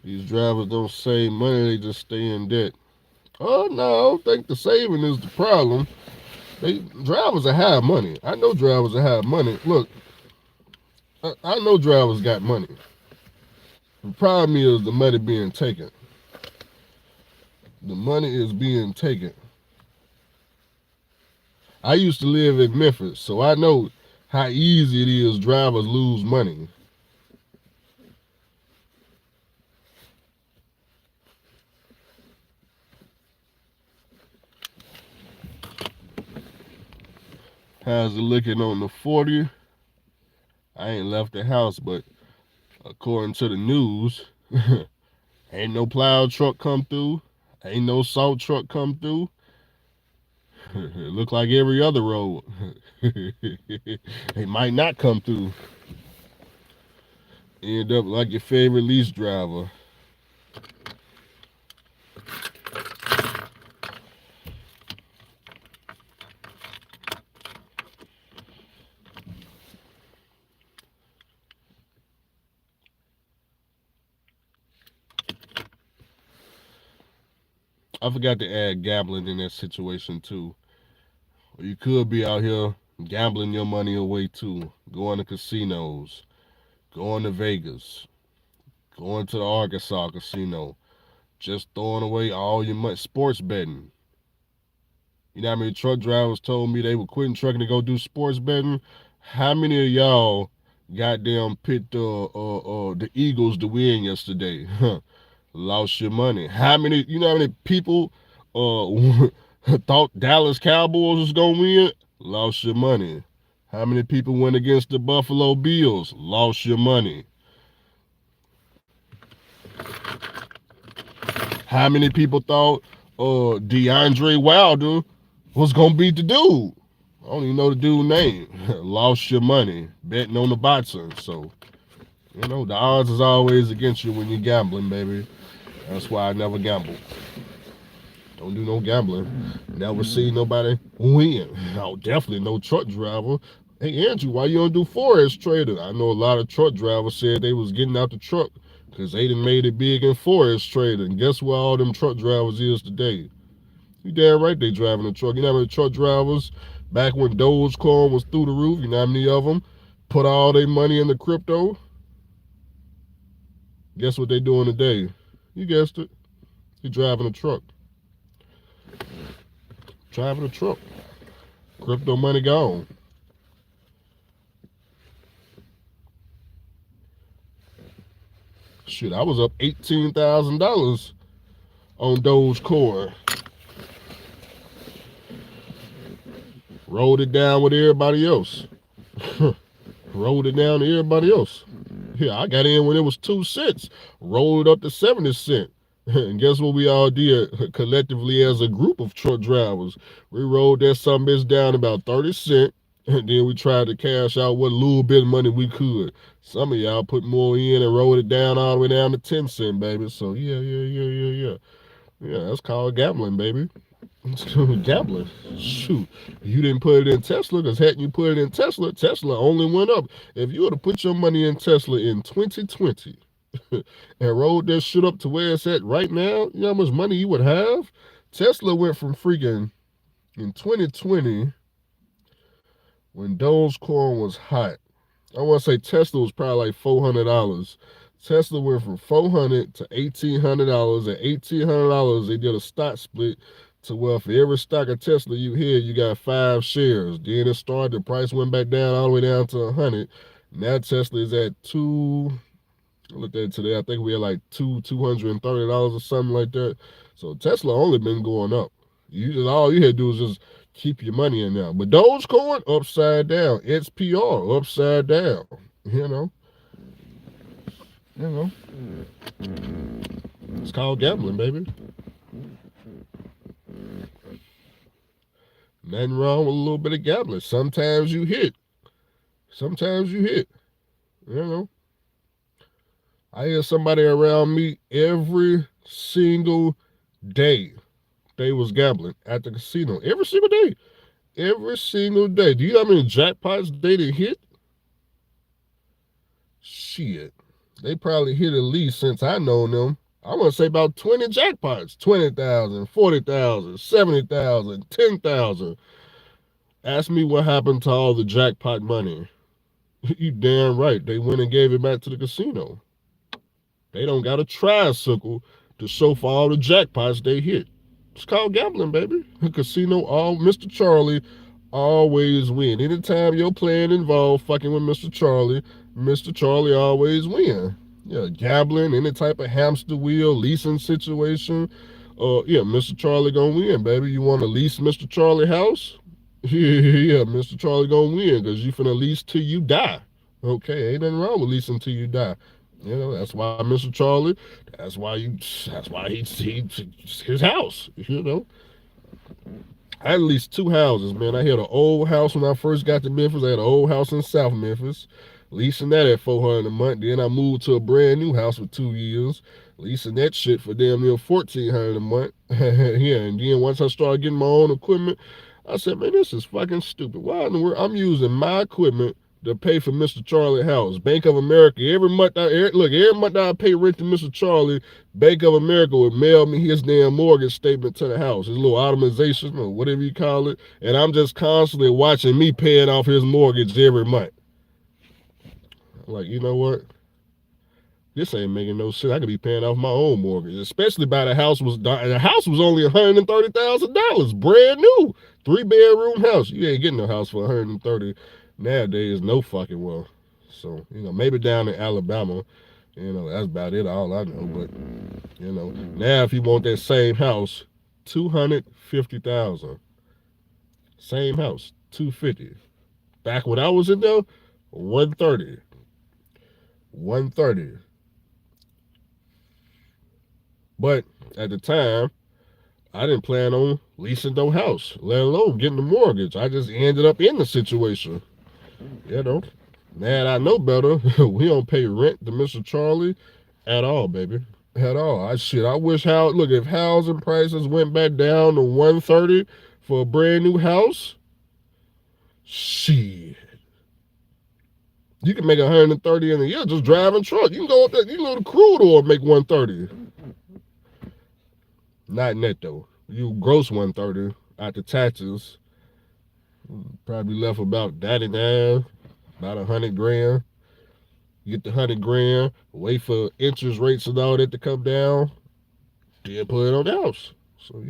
Speaker 1: These drivers don't save money, they just stay in debt. Oh, no, I don't think the saving is the problem. Drivers that have money. I know drivers that have money. Look, I know drivers got money. The problem is the money being taken. The money is being taken. I used to live in Memphis, so I know how easy it is drivers lose money. How's it looking on the 40? I ain't left the house, but according to the news, ain't no plow truck come through. Ain't no salt truck come through. It look like every other road. They might not come through. End up like your favorite lease driver. I forgot to add gambling in that situation too. You could be out here gambling your money away too. Going to casinos, going to Vegas, going to the Arkansas casino, just throwing away all your money, sports betting. You know how many truck drivers told me they were quitting trucking to go do sports betting? How many of y'all goddamn picked the Eagles to win yesterday? Lost your money. How many people thought Dallas Cowboys was gonna win? Lost your money. How many people went against the Buffalo Bills? Lost your money. How many people thought DeAndre Wilder was gonna beat the dude? I don't even know the dude's name. Lost your money betting on the boxer. So You know, the odds is always against you when you're gambling, baby. That's why I never gamble. Don't do no gambling. Never see nobody win. No, definitely no truck driver. Hey Andrew, why you don't do forex trader? I know a lot of truck drivers said they was getting out the truck because they done made it big in forex trading. And guess where all them truck drivers is today? You damn right they driving a truck. You know how many truck drivers back when Dogecoin was through the roof? You know how many of them put all their money into crypto? Guess what they doing today? You guessed it. He driving a truck. Driving a truck. Crypto money gone. Shit, I was up $18,000 on Dogecoin. Rolled it down with everybody else. Rolled it down to everybody else. Yeah, I got in when it was 2 cents. Rolled it up to 70 cents. And guess what we all did collectively as a group of truck drivers? We rolled that some bitch down about 30 cents. And then we tried to cash out what little bit of money we could. Some of y'all put more in and rolled it down all the way down to 10 cents, baby. So yeah. Yeah, that's called gambling, baby. Gambling. Shoot. You didn't put it in Tesla because hadn't you put it in Tesla, Tesla only went up. If you were to put your money in Tesla in 2020 and rolled that shit up to where it's at right now, you know how much money you would have? Tesla went from freaking in 2020 when Dogecoin was hot. I want to say Tesla was probably like $400. Tesla went from $400 to $1,800. At $1,800, they did a stock split to where for every stock of Tesla you had, you got 5 shares. Then it started, the price went back down all the way down to 100. Now Tesla is at I looked at it today. I think we had like $230 or something like that. So Tesla only been going up. You just all you had to do is just keep your money in there. But Dogecoin upside down. XPR upside down. You know. You know. It's called gambling, baby. Nothing wrong with a little bit of gambling. Sometimes you hit. Sometimes you hit. You know. I hear somebody around me every single day. They was gambling at the casino. Every single day. Every single day. Do you know how many jackpots they didn't hit? Shit. They probably hit at least since I know them. I want to say about 20 jackpots. 20,000, 40,000, 70,000, 10,000. Ask me what happened to all the jackpot money. You damn right. They went and gave it back to the casino. They don't got a tricycle to show for all the jackpots they hit. It's called gambling, baby. Casino, all Mr. Charlie always win. Anytime your plan involve fucking with Mr. Charlie always win. Yeah, gambling, any type of hamster wheel, leasing situation. Yeah, Mr. Charlie gonna win, baby. You want to lease Mr. Charlie house? Yeah, Mr. Charlie gonna win because you finna lease till you die. Okay, ain't nothing wrong with leasing till you die. You know, that's why Mr. Charlie, that's why he his house, you know. I had at least 2 houses, man. I had an old house when I first got to Memphis. I had an old house in South Memphis, leasing that at $400 a month. Then I moved to a brand new house for 2 years, leasing that shit for damn near $1,400 a month. Yeah, and then once I started getting my own equipment, I said, man, this is fucking stupid. Why in the world I'm using my equipment to pay for Mr. Charlie house? Bank of America, every month I pay rent to Mr. Charlie, Bank of America would mail me his damn mortgage statement to the house, his little automation or whatever you call it, and I'm just constantly watching me paying off his mortgage every month. Like, you know what? This ain't making no sense. I could be paying off my own mortgage, especially by the house was only $130,000, brand new, 3-bedroom house. You ain't getting a house for $130,000 nowadays, no fucking well. So maybe down in Alabama, that's about it. All I know. But now if you want that same house, $250,000, same house, $250,000. Back when I was in there, $130,000. But at the time, I didn't plan on leasing no house, let alone getting the mortgage. I just ended up in the situation, Man, I know better. We don't pay rent to Mr. Charlie at all, baby. At all. I wish look, if housing prices went back down to 130 for a brand new house, shit. You can make 130 in a year just driving truck. You can go up there, you can go to crude oil and make 130. Not net though. You gross 130 after taxes. Probably left about that and half, about 100 grand. You get the 100 grand, wait for interest rates and all that to come down, then put it on the house. So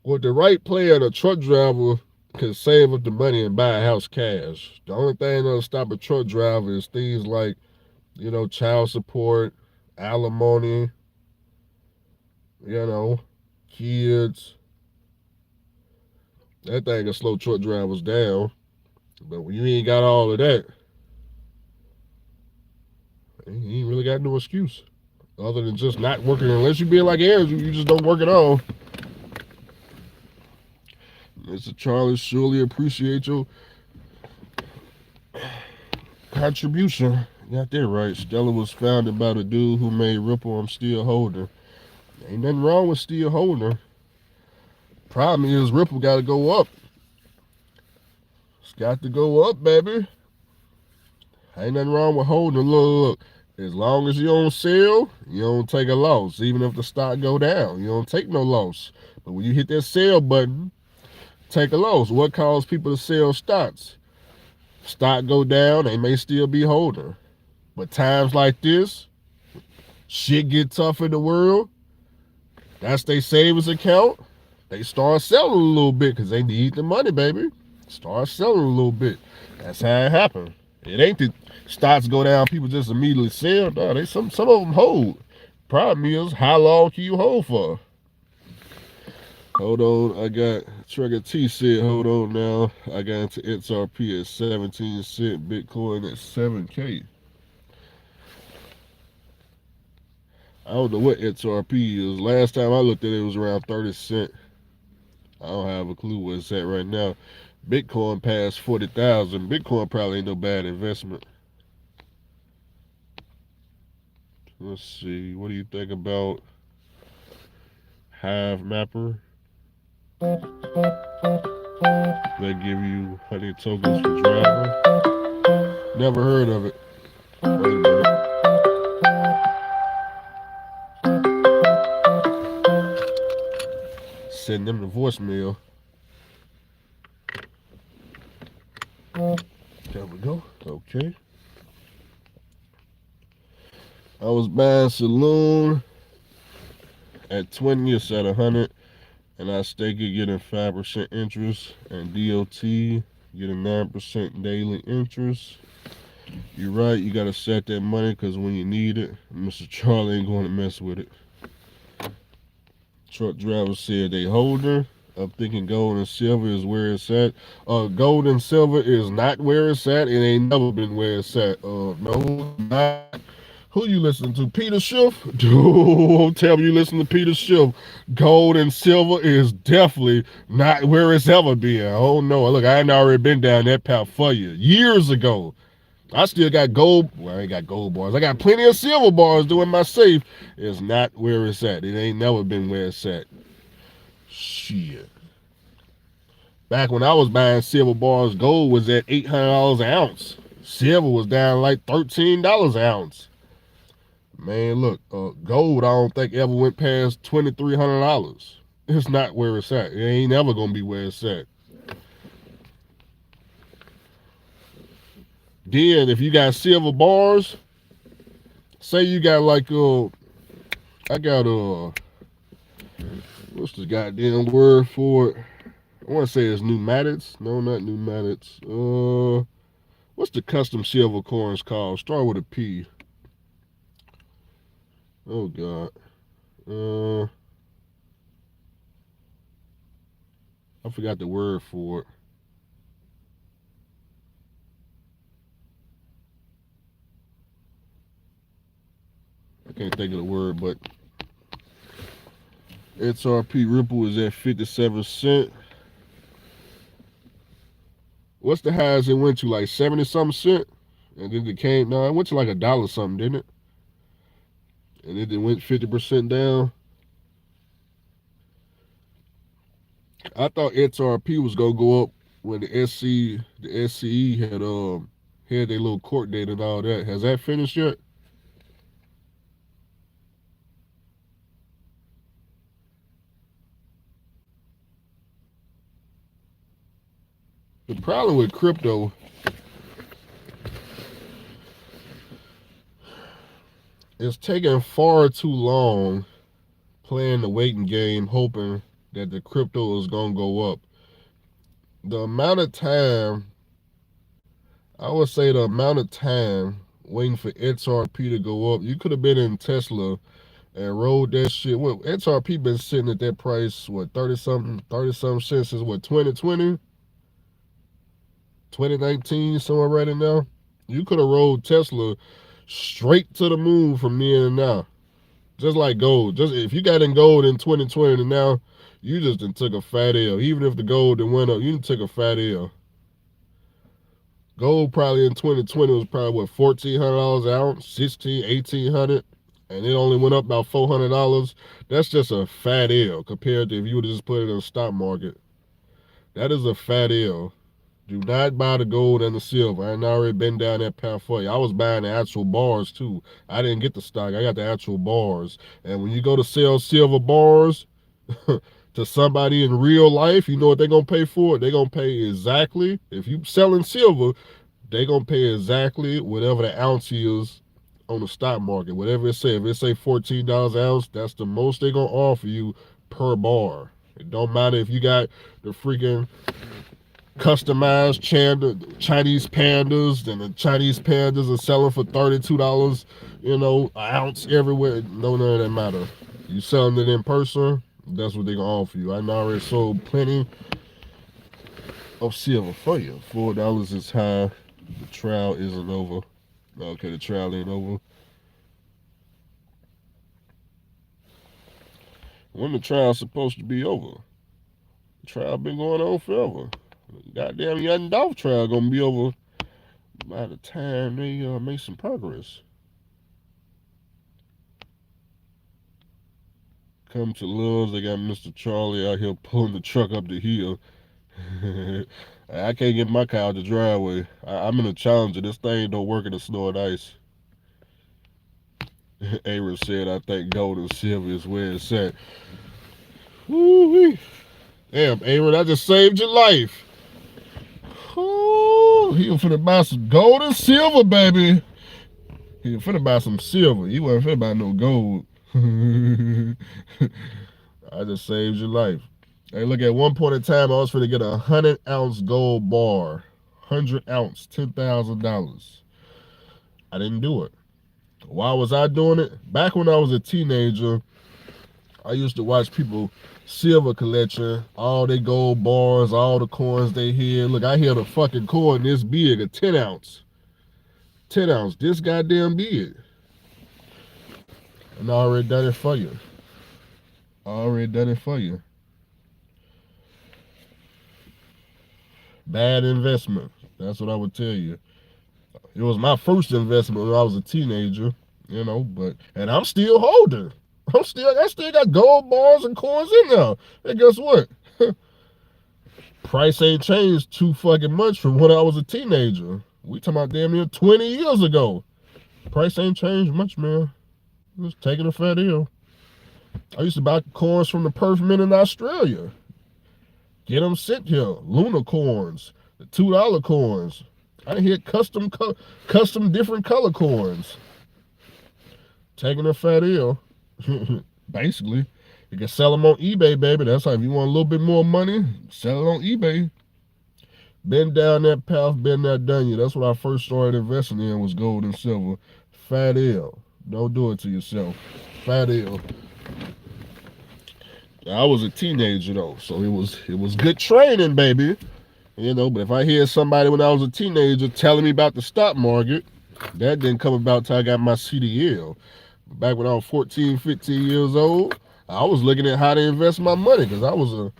Speaker 1: with the right player, the truck driver can save up the money and buy a house cash. The only thing that'll stop a truck driver is things like, child support, alimony, kids. That thing can slow truck drivers down. But when you ain't got all of that, you ain't really got no excuse. Other than just not working, unless you be like Aaron, you just don't work at all. Mr. Charlie, surely appreciate your contribution. Got that right. Stella was founded by the dude who made Ripple. I'm still holding. Ain't nothing wrong with still holding. Problem is Ripple got to go up. It's got to go up, baby. Ain't nothing wrong with holding. Look. As long as you don't sell, you don't take a loss. Even if the stock go down, you don't take no loss. But when you hit that sell button, take a loss. What causes people to sell stocks? Stock go down, they may still be holding. But times like this, shit get tough in the world. That's their savings account. They start selling a little bit because they need the money, baby. Start selling a little bit. That's how it happened. It ain't that stocks go down, people just immediately sell. No, some of them hold. Problem is, how long can you hold for? Hold on, I got Trigger T said, hold on now. I got into XRP at 17 cent, Bitcoin at 7K. I don't know what XRP is. Last time I looked at it, it was around 30 cent. I don't have a clue where it's at right now. Bitcoin passed 40,000. Bitcoin probably ain't no bad investment. Let's see. What do you think about Hive Mapper? They give you 100 tokens for driving. Never heard of it. Wait a minute. Send them the voicemail. There we go. Okay. I was buying Saloon at 20, it's at 100, and I stake it getting 5% interest, and DOT getting 9% daily interest. You're right, you gotta set that money because when you need it, Mr. Charlie ain't going to mess with it. Truck driver said they holding. I'm thinking gold and silver is where it's at. Gold and silver is not where it's at. It ain't never been where it's at. No, not. Who you listen to? Peter Schiff? Don't tell me you listen to Peter Schiff. Gold and silver is definitely not where it's ever been. Oh no, look, I ain't already been down that path for you years ago. I still got gold. Well, I ain't got gold bars. I got plenty of silver bars doing my safe. It's not where it's at. It ain't never been where it's at. Shit. Back when I was buying silver bars, gold was at $800 an ounce. Silver was down like $13 an ounce. Man, look, gold I don't think ever went past $2,300. It's not where it's at. It ain't ever gonna be where it's at. Then if you got silver bars, say you got like I got what's the goddamn word for it? I want to say it's pneumatics. No, not pneumatics. What's the custom silver coins called? Start with a P. Oh God. I forgot the word for it. I can't think of the word, but XRP Ripple is at 57 cents. What's the highest it went to? Like 70 something cent? And then it came, no, it went to like a dollar something, didn't it? And then it went 50% down. I thought XRP was gonna go up when the SCE had their little court date and all that. Has that finished yet? The problem with crypto, it's taking far too long playing the waiting game, hoping that the crypto is gonna go up. The amount of time, I would say the amount of time waiting for XRP to go up, you could have been in Tesla and rode that shit. What XRP been sitting at that price, what, 30 something cents since what, 2020, 2019, somewhere right in now. You could have rode Tesla straight to the moon from then and now. Just like gold. Just if you got in gold in 2020 and now, you just done took a fat L. Even if the gold done went up, you done took a fat L. Gold probably in 2020 was probably what, $1,400 an ounce, 16, 1,800, and it only went up about $400. That's just a fat L compared to if you would have just put it in the stock market. That is a fat L. Do not buy the gold and the silver. I ain't already been down that path for you. I was buying the actual bars too. I didn't get the stock. I got the actual bars. And when you go to sell silver bars to somebody in real life, you know what they're going to pay for it? They're going to pay exactly, if you selling silver, they're going to pay exactly whatever the ounce is on the stock market. Whatever it say. If it say $14 an ounce, that's the most they're going to offer you per bar. It don't matter if you got the freaking customized Chinese pandas, and the Chinese pandas are selling for $32, an ounce everywhere. No, none of that matter. You selling it in person, that's what they're gonna offer you. I already sold plenty of silver for you. $4 is high. The trial isn't over. Okay, the trial ain't over. When the trial's supposed to be over? The trial been going on forever. Goddamn Young Dolph trial gonna be over by the time they make some progress. Come to Love's, they got Mr. Charlie out here pulling the truck up the hill. I can't get my car out the driveway. I'm in a Challenger. This thing don't work in the snow and ice. Aaron said, I think gold and silver is where it's at. Woo-wee. Damn, Aaron, I just saved your life. Ooh, he was finna buy some gold and silver, baby. He was finna buy some silver. He wasn't finna buy no gold. I just saved your life. Hey, look, at one point in time, I was finna get a 100-ounce gold bar. 100-ounce, $10,000. I didn't do it. Why was I doing it? Back when I was a teenager, I used to watch people silver collection, all their gold bars, all the coins they had. Look, I had a fucking coin this big, a 10-ounce. 10 ounce, this goddamn big. And I already done it for you. Bad investment. That's what I would tell you. It was my first investment when I was a teenager, but and I'm still holding. I still got gold bars and coins in there. And guess what? Price ain't changed too fucking much from when I was a teenager. We talking about damn near 20 years ago. Price ain't changed much, man. Just taking a fat deal. I used to buy coins from the Perth Mint in Australia. Get them sent here. Lunar coins, the $2 coins. I hit custom different color coins. Taking a fat deal. Basically. You can sell them on eBay, baby. That's how, if you want a little bit more money, sell it on eBay. Been down that path, been there, done you. That's what I first started investing in, was gold and silver. Fat L. Don't do it to yourself. Fat L. I was a teenager though, so it was good training, baby. But if I hear somebody when I was a teenager telling me about the stock market, that didn't come about till I got my CDL. Back when I was 14, 15 years old, I was looking at how to invest my money because I was a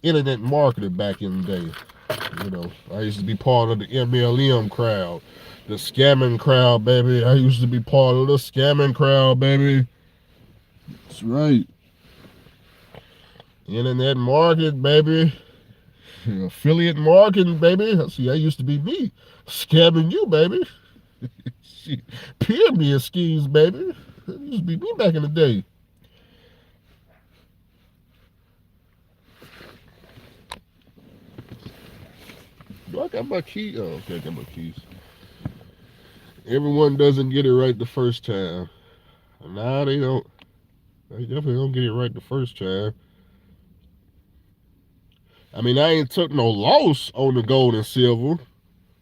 Speaker 1: internet marketer back in the day. I used to be part of the MLM crowd, the scamming crowd, baby. I used to be part of the scamming crowd, baby. That's right. Internet market, baby. Affiliate marketing, baby. See, that used to be me. Scamming you, baby. Shit. Pyramid schemes, baby. That used to be me back in the day. Do I got my key? Oh, okay, I got my keys. Everyone doesn't get it right the first time. Nah, they don't. They definitely don't get it right the first time. I mean, I ain't took no loss on the gold and silver.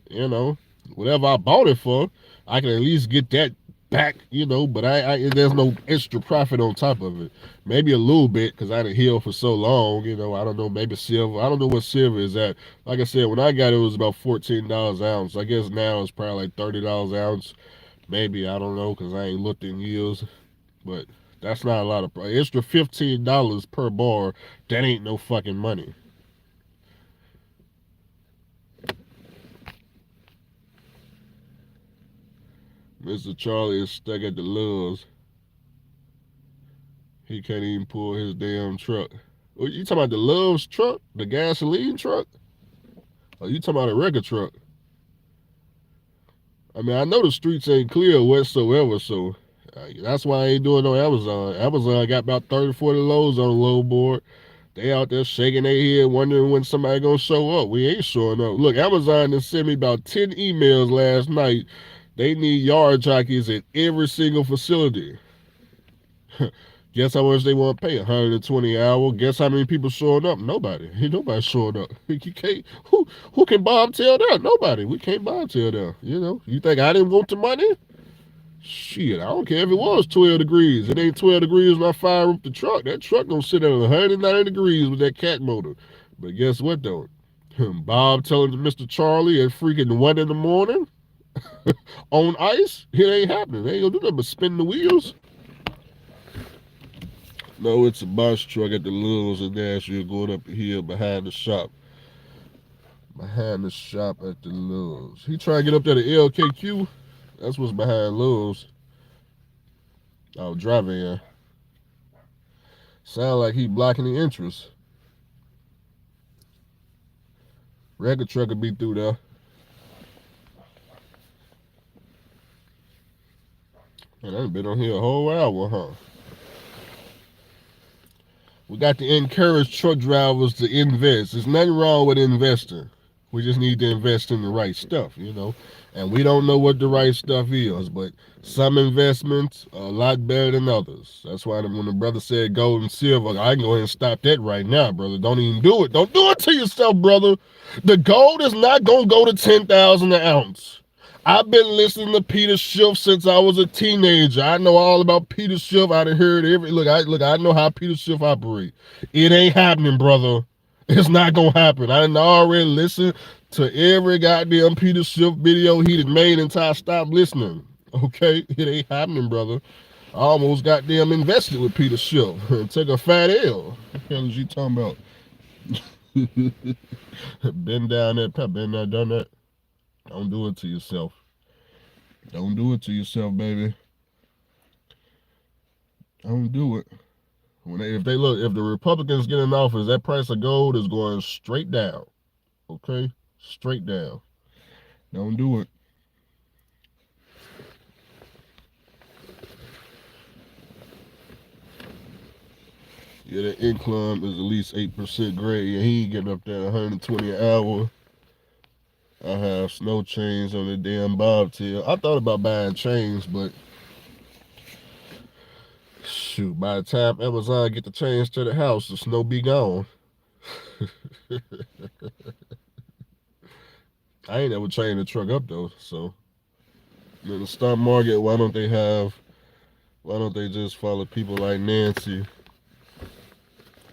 Speaker 1: You know, whatever I bought it for, I can at least get that back. But there's no extra profit on top of it. Maybe a little bit because I didn't heal for so long. I don't know. Maybe silver. I don't know what silver is at. Like I said, when I got it, it was about $14 an ounce. I guess now it's probably like $30 an ounce. Maybe I don't know because I ain't looked in years. But that's not a lot of extra $15 per bar. That ain't no fucking money. Mr. Charlie is stuck at the Loves. He can't even pull his damn truck. Oh, you talking about the Loves truck? The gasoline truck? Or you talking about a record truck? I mean, I know the streets ain't clear whatsoever, so that's why I ain't doing no Amazon. Amazon got about 30, 40 loads on the load board. They out there shaking their head, wondering when somebody gonna show up. We ain't showing up. Look, Amazon just sent me about 10 emails last night. They need yard jockeys at every single facility. Guess how much they want to pay? 120 an hour. Guess how many people showing up? Nobody. Ain't nobody showing up. You can't. Who can bobtail there? Nobody. We can't bobtail there. You think I didn't want the money? Shit, I don't care if it was 12 degrees. It ain't 12 degrees when I fire up the truck. That truck gonna sit at 190 degrees with that cat motor. But guess what though? Bob telling Mr. Charlie at freaking 1 in the morning on ice, it ain't happening. They ain't gonna do nothing but spin the wheels. No, it's a box truck at the Lils in Nashville going up here behind the shop. Behind the shop at the Lils. He trying to get up there to LKQ. That's what's behind Lils. Oh, driving in. Sound like he blocking the entrance. Record truck could be through there. Man, I've been on here a whole hour, huh? We got to encourage truck drivers to invest. There's nothing wrong with investing. We just need to invest in the right stuff, And we don't know what the right stuff is, but some investments are a lot better than others. That's why when the brother said gold and silver, I can go ahead and stop that right now, brother. Don't even do it. Don't do it to yourself, brother. The gold is not going to go to 10,000 an ounce. I've been listening to Peter Schiff since I was a teenager. I know all about Peter Schiff. I done heard every I know how Peter Schiff operate. It ain't happening, brother. It's not gonna happen. I done already listened to every goddamn Peter Schiff video he done made until I stopped listening. Okay? It ain't happening, brother. I almost goddamn invested with Peter Schiff and took a fat L. What the hell is you talking about? Been down that, been there, done that. Don't do it to yourself. Don't do it to yourself, baby. Don't do it. If the Republicans get in office, that price of gold is going straight down. Okay? Straight down. Don't do it. Yeah, the income is at least 8% grade, and he ain't getting up there 120 an hour. I have snow chains on the damn bobtail. I thought about buying chains, but shoot, by the time Amazon get the chains to the house, the snow be gone. I ain't ever chained the truck up though, so in the stock market, why don't they just follow people like Nancy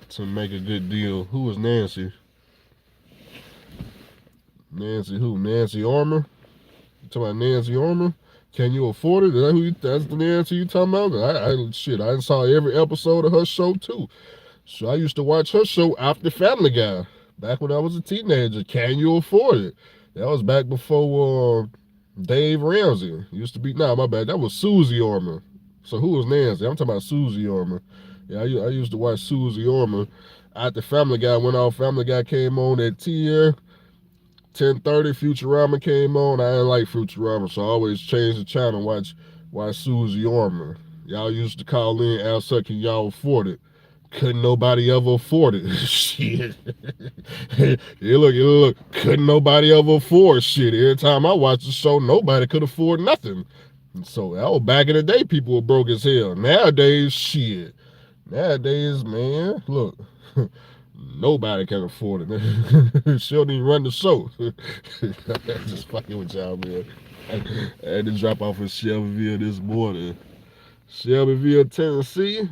Speaker 1: to make a good deal? Who was Nancy? Nancy who? Nancy Armour? You talking about Nancy Armour? Can you afford it? That's the Nancy you talking about? I saw every episode of her show too. So I used to watch her show after Family Guy. Back when I was a teenager, can you afford it? That was back before Dave Ramsey used to be. Nah, my bad. That was Susie Orman. So who was Nancy? I'm talking about Susie Orman. Yeah, I used to watch Susie Orman. After Family Guy went off, Family Guy came on at 10:30. Futurama came on. I didn't like Futurama, so I always changed the channel and watch Susie Orman. Y'all used to call in, ask her, can y'all afford it? Couldn't nobody ever afford it. Shit. Look. Couldn't nobody ever afford shit. Every time I watched the show, nobody could afford nothing. And so that was back in the day, people were broke as hell. Nowadays, shit. Nowadays, man, look. Nobody can afford it. She don't even run the show. Just fucking with y'all, man. I had to drop off in Shelbyville this morning. Shelbyville, Tennessee.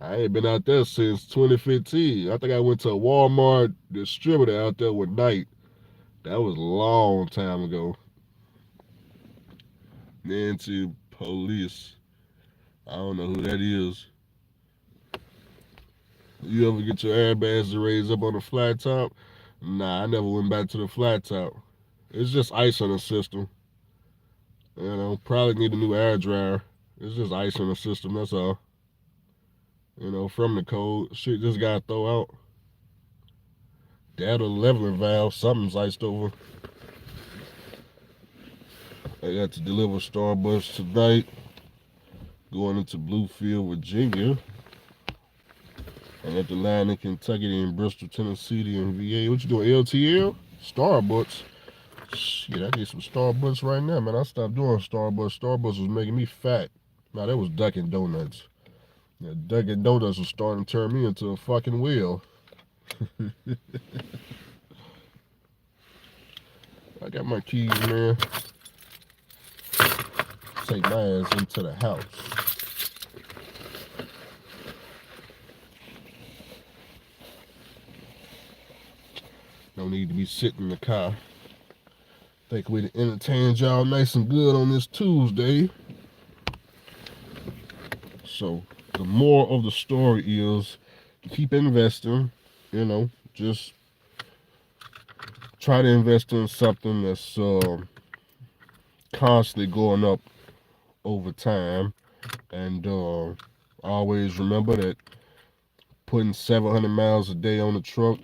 Speaker 1: I ain't been out there since 2015. I think I went to a Walmart distributor out there with Night. That was a long time ago. Nancy Police. I don't know who that is. You ever get your airbags to raise up on the flat top? Nah, I never went back to the flat top. It's just ice on the system. You know, probably need a new air dryer. It's just ice on the system, that's all. You know, from the cold, shit just got to throw out. That or leveling valve, something's iced over. I got to deliver Starbucks tonight. Going into Bluefield, Virginia. And at the line in Kentucky and Bristol, Tennessee, and VA. What you doing, LTL? Starbucks. Shit, I need some Starbucks right now, man. I stopped doing Starbucks. Starbucks was making me fat. Nah, that was Dunkin' Donuts. Yeah, Dunkin' Donuts was starting to turn me into a fucking wheel. I got my keys, man. Take my ass into the house. No need to be sitting in the car. Think we'd entertain y'all nice and good on this Tuesday. So the moral of the story is keep investing, you know, just try to invest in something that's constantly going up over time. And always remember that putting 700 miles a day on the truck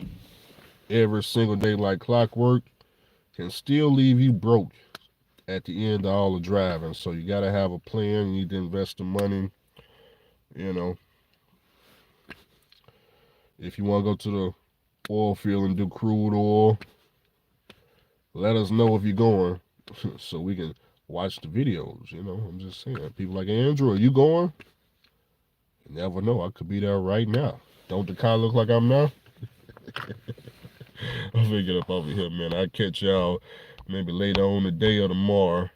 Speaker 1: every single day like clockwork can still leave you broke at the end of all the driving. So you got to have a plan. You need to invest the money. You know, if you want to go to the oil field and do crude oil, let us know if you're going so we can watch the videos. You know, I'm just saying. People like, Andrew, are you going? You never know. I could be there right now. Don't the car look like I'm now? I'm gonna get up over here, man. I'll catch y'all maybe later on today or tomorrow.